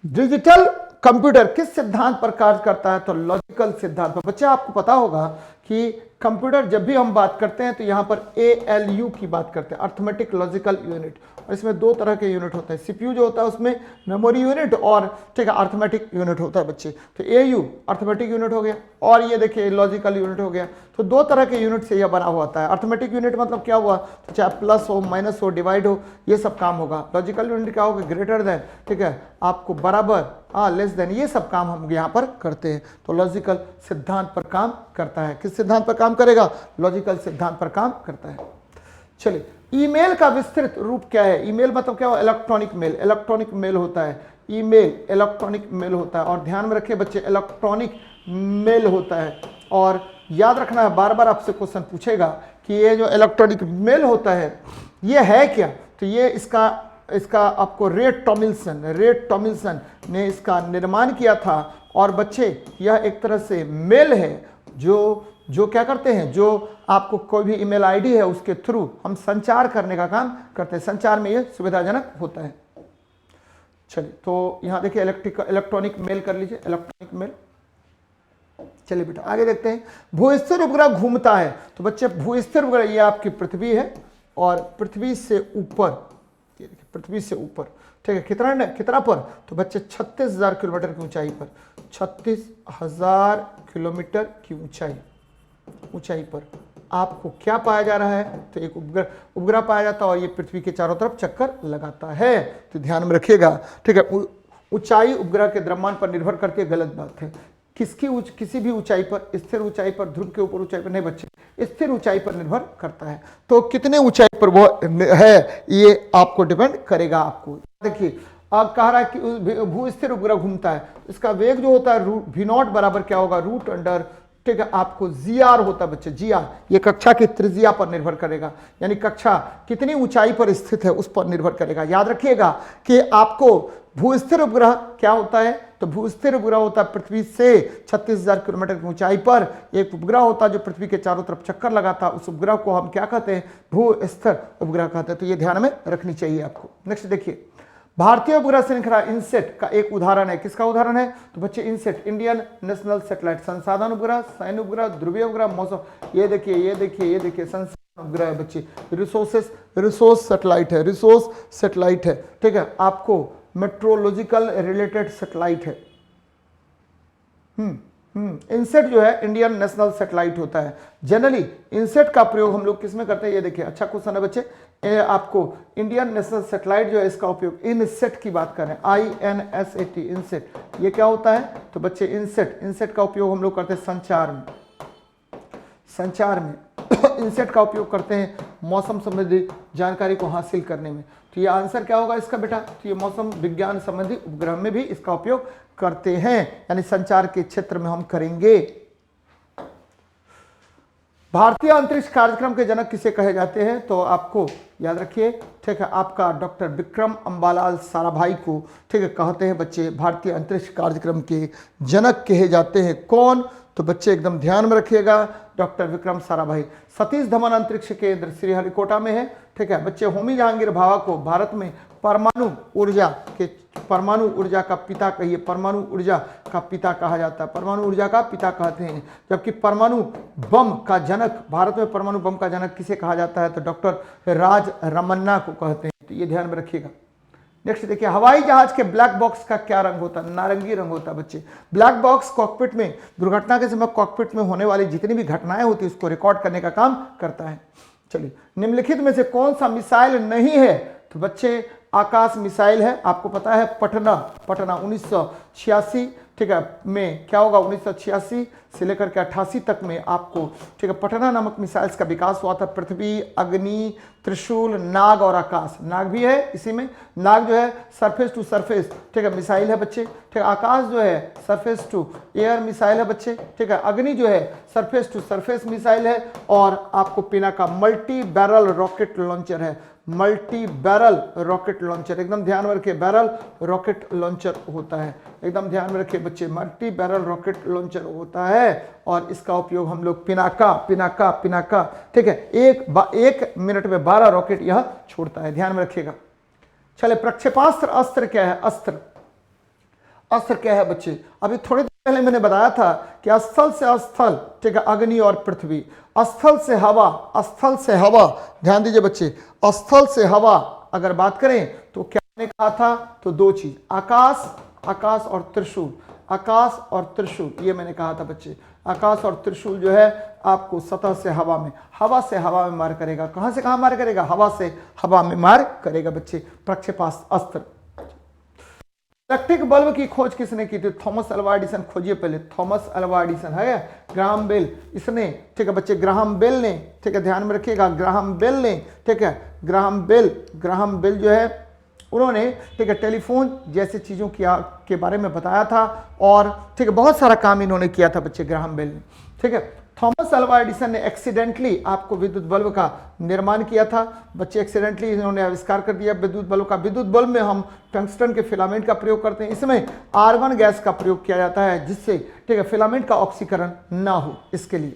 डिजिटल कंप्यूटर किस सिद्धांत पर कार्य करता है? तो लॉजिकल सिद्धांत पर। बच्चे आपको पता होगा कि कंप्यूटर जब भी हम बात करते हैं तो यहां पर ALU की बात करते हैं, अर्थमेटिक लॉजिकल यूनिट। और इसमें दो तरह के यूनिट होते हैं, CPU जो होता है उसमें मेमोरी यूनिट और ठीक है अर्थमेटिक यूनिट होता है बच्चे। तो AU अर्थमेटिक यूनिट हो गया और ये देखिए लॉजिकल यूनिट हो गया। तो दो तरह के यूनिट से यह बना हुआ होता है। अर्थमेटिक यूनिट मतलब क्या हुआ, तो चाहे प्लस हो, माइनस हो, डिवाइड हो, ये सब काम होगा। लॉजिकल यूनिट क्या होगा, ग्रेटर देन, ठीक है, आपको बराबर, लेस देन, ये सब काम हम यहाँ पर करते हैं। तो लॉजिकल सिद्धांत पर काम करता है। किस सिद्धांत पर काम करेगा? लॉजिकल सिद्धांत पर काम करता है। चलिए, ईमेल का विस्तृत रूप क्या है? ईमेल मतलब क्या हो? Electronic mail. इलेक्ट्रॉनिक मेल होता है ईमेल, इलेक्ट्रॉनिक मेल होता है। और ध्यान में रखिए बच्चे, इलेक्ट्रॉनिक मेल होता है। और याद रखना है, बार बार आपसे क्वेश्चन पूछेगा कि ये जो इलेक्ट्रॉनिक मेल होता है ये है क्या? तो ये इसका आपको रे टॉमिल्सन ने इसका निर्माण किया था। और बच्चे यह एक तरह से मेल है जो क्या करते हैं, जो आपको कोई भी ईमेल आईडी है उसके थ्रू हम संचार करने का काम करते हैं। संचार में ये सुविधाजनक होता है। चलिए, तो यहां देखिए इलेक्ट्रॉनिक मेल कर लीजिए, इलेक्ट्रॉनिक मेल। चलिए बेटा आगे देखते हैं। भूस्थिर उपग्रह घूमता है। तो बच्चे भूस्थिर उपग्रह ये आपकी पृथ्वी है और पृथ्वी से ऊपर, ये देखिए पृथ्वी से ऊपर, ठीक है, कितना पर? तो बच्चे 36,000 किलोमीटर की ऊंचाई पर, 36,000 किलोमीटर की ऊंचाई पर आपको क्या पाया जा रहा है? तो एक उपग्रह पाया जाता है और ये पृथ्वी के चारों तरफ चक्कर लगाता है। तो ध्यान में रखिएगा, ठीक है। ऊंचाई उपग्रह के द्रव्यमान पर निर्भर करती है, गलत बात है। किसी भी ऊंचाई पर, स्थिर ऊंचाई पर, ध्रुव के ऊपर ऊंचाई पर नहीं बच्चे, स्थिर ऊंचाई पर निर्भर करता है। तो कितने ऊंचाई पर वो है ये आपको डिपेंड करेगा। आपको देखिए अब कह रहा है कि भूस्थिर उपग्रह घूमता है, इसका वेग जो होता है v0 बराबर क्या होगा, रूट अंडर, ठीक है, आपको GR होता है बच्चे, GR। ये कक्षा की त्रिज्या पर निर्भर करेगा, यानी कक्षा कितनी ऊंचाई पर स्थित है उस पर निर्भर करेगा। याद रखिएगा कि आपको भूस्थिर उपग्रह क्या होता है, तो भूस्थिर उपग्रह होता है पृथ्वी से 36,000 किलोमीटर की ऊंचाई पर एक उपग्रह होता है जो पृथ्वी के चारों तरफ चक्कर लगाता है। उस उपग्रह को हम क्या कहते हैं, भूस्थिर उपग्रह कहते हैं। तो ये ध्यान में रखनी चाहिए आपको। नेक्स्ट देखिए, भारतीय उपग्रह श्रृंखला इनसेट का एक उदाहरण है। किसका उदाहरण है? तो बच्चे इनसेट, इंडियन नेशनल सैटेलाइट, संसाधन उपग्रह, सैन्य उपग्रह, ध्रुवीय उपग्रह, मौसम, ये देखिए संसाधन उपग्रह है बच्चे, रिसोर्स सैटेलाइट है, ठीक है, आपको मेट्रोलॉजिकल रिलेटेड सैटेलाइट है। इनसेट जो है इंडियन नेशनल सैटेलाइट होता है। जनरली इनसेट का प्रयोग हम लोग किस में करते हैं, ये देखिए, अच्छा क्वेश्चन है बच्चे। आपको इंडियन नेशनल सैटेलाइट जो है इसका उपयोग, इनसेट की बात करें, INSAT, इनसेट, ये क्या होता है? तो बच्चे इनसेट का उपयोग हम लोग करते हैं संचार में इनसेट का उपयोग करते हैं मौसम संबंधी जानकारी को हासिल करने में। तो ये आंसर क्या होगा इसका बेटा? तो ये मौसम विज्ञान संबंधी उपग्रह में भी इसका उपयोग करते हैं, यानी संचार के क्षेत्र में हम करेंगे। भारतीय अंतरिक्ष कार्यक्रम के जनक किसे कहे जाते हैं? तो आपको याद रखिए, ठीक है, आपका डॉक्टर विक्रम अम्बालाल साराभाई को, ठीक है, कहते हैं बच्चे भारतीय अंतरिक्ष कार्यक्रम के जनक कहे जाते हैं। कौन? तो बच्चे एकदम ध्यान में रखिएगा, डॉक्टर विक्रम साराभाई। सतीश धवन अंतरिक्ष केंद्र श्रीहरिकोटा में है, ठीक है बच्चे। होमी जहांगीर भाभा को भारत में परमाणु ऊर्जा का पिता कहिए, परमाणु ऊर्जा का पिता कहा जाता है, परमाणु ऊर्जा का पिता कहते हैं। जबकि परमाणु बम का जनक, भारत में परमाणु बम का जनक किसे कहा जाता है? तो डॉक्टर राज रमन्ना को कहते हैं। तो ये ध्यान में रखिएगा। नेक्स्ट देखिए, हवाई जहाज के ब्लैक बॉक्स का क्या रंग होता है? नारंगी रंग होता है बच्चे। ब्लैक बॉक्स कॉकपिट में, दुर्घटना के समय कॉकपिट में होने वाली जितनी भी घटनाएं होती है उसको रिकॉर्ड करने का काम करता है। चलिए, निम्नलिखित में से कौन सा मिसाइल नहीं है? तो बच्चे आकाश मिसाइल है, आपको पता है पटना 1986, ठीक है, में क्या होगा, 1986 से लेकर के 88 तक में आपको, ठीक है, पटना नामक मिसाइल्स का विकास हुआ था। पृथ्वी, अग्नि, त्रिशूल, नाग और आकाश, नाग भी है इसी में। नाग जो है सरफेस टू सरफेस, ठीक है, मिसाइल है बच्चे, ठीक है। आकाश जो है सरफेस टू एयर मिसाइल है बच्चे, ठीक है। अग्नि जो है सरफेस टू सरफेस मिसाइल है। और आपको Pinaka multi barrel rocket launcher है, मल्टी बैरल रॉकेट लॉन्चर, एकदम ध्यान में रखिए, बैरल रॉकेट लॉन्चर होता है, एकदम ध्यान में रखिए बच्चे, मल्टी बैरल रॉकेट लॉन्चर होता है। और इसका उपयोग हम लोग पिनाका, ठीक है, एक मिनट में 12 रॉकेट यह छोड़ता है, ध्यान में रखिएगा। चले, प्रक्षेपास्त्र अस्त्र क्या है? अस्त्र अस्त्र क्या है बच्चे? अभी थोड़ी देर पहले मैंने बताया था कि स्थल से स्थल, ठीक है, अग्नि और पृथ्वी, स्थल से हवा, स्थल से हवा, ध्यान दीजिए बच्चे, स्थल से हवा अगर बात करें तो क्या मैंने कहा था? तो दो चीज, आकाश, आकाश और त्रिशूल, आकाश और त्रिशूल, ये मैंने कहा था बच्चे। आकाश और त्रिशूल जो है आपको सतह से हवा में, हवा से हवा में मार करेगा। कहां से कहां मार करेगा? हवा से हवा में मार करेगा बच्चे, प्रक्षेपास्त्र अस्त्र। इलेक्ट्रिक बल्ब की खोज किसने की थी? Thomas Alva Edison. खोजिए पहले, थॉमस अल्वा एडिसन है, ग्राहम बेल इसने, ठीक है बच्चे, ग्राहम बेल ने, ठीक है, ध्यान में रखिएगा, ग्राहम बेल ने, ठीक है, ग्राहम बेल जो है उन्होंने, ठीक है, टेलीफोन जैसी चीज़ों के बारे में बताया था और ठीक है बहुत सारा काम इन्होंने किया था बच्चे, ग्राहम बेल ने, ठीक है। थॉमस अल्वा एडिसन ने एक्सीडेंटली आपको विद्युत बल्ब का निर्माण किया था बच्चे, एक्सीडेंटली इन्होंने आविष्कार कर दिया विद्युत बल्ब का। विद्युत बल्ब में हम टंगस्टन के फिलामेंट का प्रयोग करते हैं, इसमें आर्गन गैस का प्रयोग किया जाता है जिससे, ठीक है, फिलामेंट का ऑक्सीकरण ना हो, इसके लिए।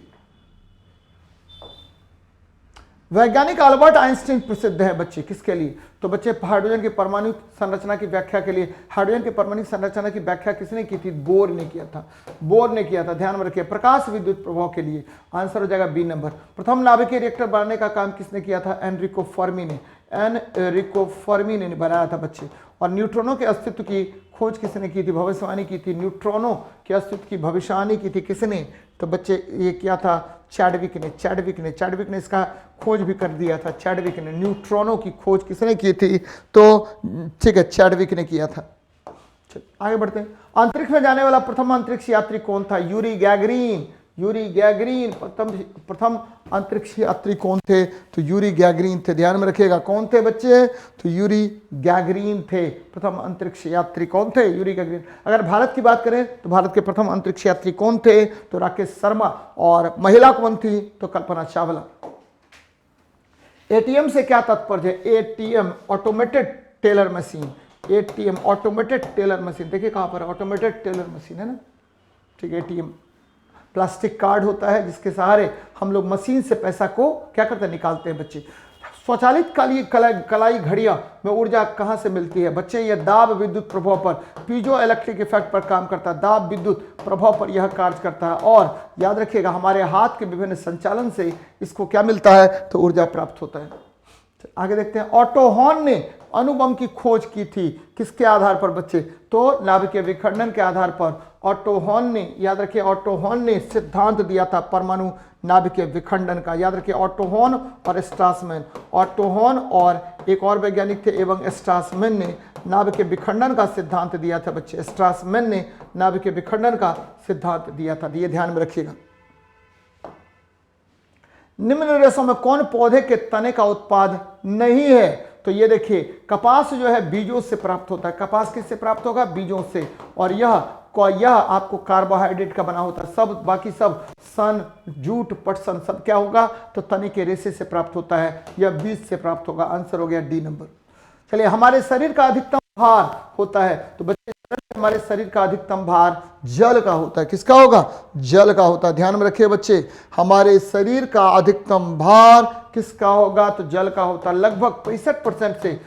वैज्ञानिक अल्बर्ट आइंस्टीन प्रसिद्ध है बच्चे, किसके लिए? तो बच्चे हाइड्रोजन की परमाणु संरचना की व्याख्या के लिए। हाइड्रोजन की परमाणु संरचना की व्याख्या किसने की थी? बोर ने किया था, बोर ने किया था, ध्यान में रखिए। प्रकाश विद्युत प्रभाव के लिए आंसर हो जाएगा बी नंबर। प्रथम नाभिकीय रिएक्टर बनाने का काम किसने किया था? एनरिको फर्मी ने बनाया था बच्चे। और न्यूट्रॉनों के अस्तित्व की खोज किसने की थी? भविष्यवाणी की थी। न्यूट्रॉनों के अस्तित्व की भविष्यवाणी की थी किसने? तो बच्चे ये किया था चैडविक ने इसका खोज भी कर दिया था। चैडविक ने न्यूट्रॉनों की खोज किसने की थी? तो ठीक है, चैडविक ने किया था। आगे बढ़ते हैं। अंतरिक्ष में जाने वाला प्रथम अंतरिक्ष यात्री कौन था? यूरी गैगरिन प्रथम अंतरिक्ष यात्री कौन थे? तो यूरी गैगरिन थे, ध्यान में रखिएगा। कौन थे बच्चे? तो यूरी गैगरिन थे, प्रथम अंतरिक्ष यात्री कौन थे? Yuri Gagarin. अगर भारत की बात करें तो भारत के प्रथम अंतरिक्ष यात्री कौन थे? तो राकेश शर्मा। और महिला कौन थी? तो कल्पना चावला। एटीएम से क्या तात्पर्य है? ATM automated teller machine, ATM automated teller machine, देखिए कहां पर ऑटोमेटेड टेलर मशीन है ना, ठीक है। एटीएम प्लास्टिक कार्ड होता है जिसके सहारे हम लोग मशीन से पैसा को क्या करते हैं? निकालते हैं बच्चे। स्वचालित कलाई घड़ियां में ऊर्जा कहां से मिलती है बच्चे? यह दाब विद्युत प्रभाव पर, पीजो इलेक्ट्रिक इफेक्ट पर काम करता है। दाब विद्युत प्रभाव पर यह कार्य करता है। और याद रखिएगा हमारे हाथ के विभिन्न संचालन से इसको क्या मिलता है? तो ऊर्जा प्राप्त होता है। आगे देखते हैं। ऑटो हॉर्न ने अणुबम की खोज की थी, किसके आधार पर बच्चे? तो नाभिकीय विखंडन के आधार पर। ऑटो हॉर्न ने, याद रखिए, ऑटो हॉर्न ने सिद्धांत दिया था परमाणु नाभिकीय विखंडन का। याद रखिए, ऑटो हॉर्न और स्ट्रासमैन, ऑटो हॉर्न और एक और वैज्ञानिक थे एवं स्ट्रासमैन ने नाभिकीय विखंडन का सिद्धांत दिया था बच्चे। स्ट्रासमैन ने नाभिकीय विखंडन का सिद्धांत दिया था, ये ध्यान में रखिएगा। निम्न रेशों में कौन पौधे के तने का उत्पाद नहीं है? तो ये देखिए, कपास जो है बीजों से प्राप्त होता है। कपास किससे प्राप्त होगा? बीजों से। और यह आपको कार्बोहाइड्रेट का बना होता है। सब बाकी सब सन, जूट, पटसन सब क्या होगा? तो तने के रेशे से प्राप्त होता है, यह बीज से प्राप्त होगा। आंसर हो गया डी नंबर। चलिए, हमारे शरीर का अधिकतम भार होता है तो बच्चे हमारे शरीर का अधिकतम भार जल का होता है। किसका होगा? जल का होता है। ध्यान में रखिए बच्चे, हमारे शरीर का अधिकतम भार किसका होगा? तो जल का होता है। लगभग 65% से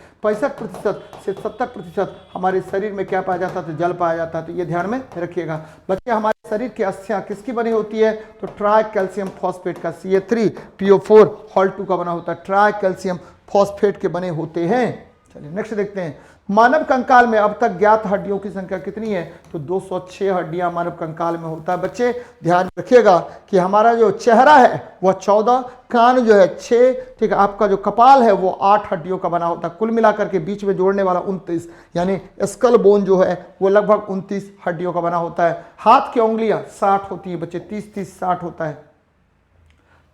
70% हमारे शरीर में क्या पाया जाता है? तो जल पाया जाता है। तो ये ध्यान में रखिएगा बच्चे। हमारे शरीर की अस्थियां किसकी बनी होती है? तो ट्राई कैल्शियम फॉस्फेट का, CA3PO4 हॉल 2 का बना होता है। ट्राई कैल्शियम फॉस्फेट के बने होते हैं। चलिए नेक्स्ट देखते हैं। मानव कंकाल में अब तक ज्ञात हड्डियों की संख्या कितनी है? तो 206 हड्डियां मानव कंकाल में होता है बच्चे। ध्यान रखिएगा कि हमारा जो चेहरा है वह 14, कान जो है 6, ठीक है, आपका जो कपाल है वो 8 हड्डियों का बना होता है। कुल मिलाकर के बीच में जोड़ने वाला 29, यानी स्कल बोन जो है वो लगभग 29 हड्डियों का बना होता है। हाथ की उंगलियां 60 होती है बच्चे, 30-30 60 होता है।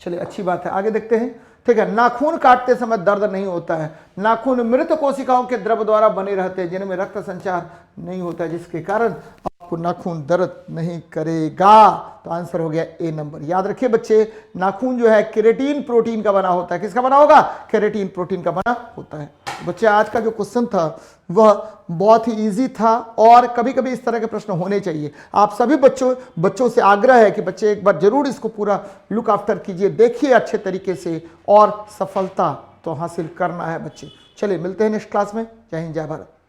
चलिए अच्छी बात है, आगे देखते हैं। ठीक है, नाखून काटते समय दर्द नहीं होता है। नाखून मृत कोशिकाओं के द्रव द्वारा बने रहते हैं जिनमें रक्त संचार नहीं होता है, जिसके कारण आपको नाखून दर्द नहीं करेगा। तो आंसर हो गया ए नंबर। याद रखिए बच्चे, नाखून जो है केराटिन प्रोटीन का बना होता है। किसका बना होगा? केराटिन प्रोटीन का बना होता है। बच्चे आज का जो क्वेश्चन था वह बहुत ही इजी था और कभी कभी इस तरह के प्रश्न होने चाहिए। आप सभी बच्चों से आग्रह है कि बच्चे एक बार जरूर इसको पूरा लुक आफ्टर कीजिए, देखिए अच्छे तरीके से और सफलता तो हासिल करना है बच्चे। चलिए मिलते हैं नेक्स्ट क्लास में। जय हिंद, जय भारत।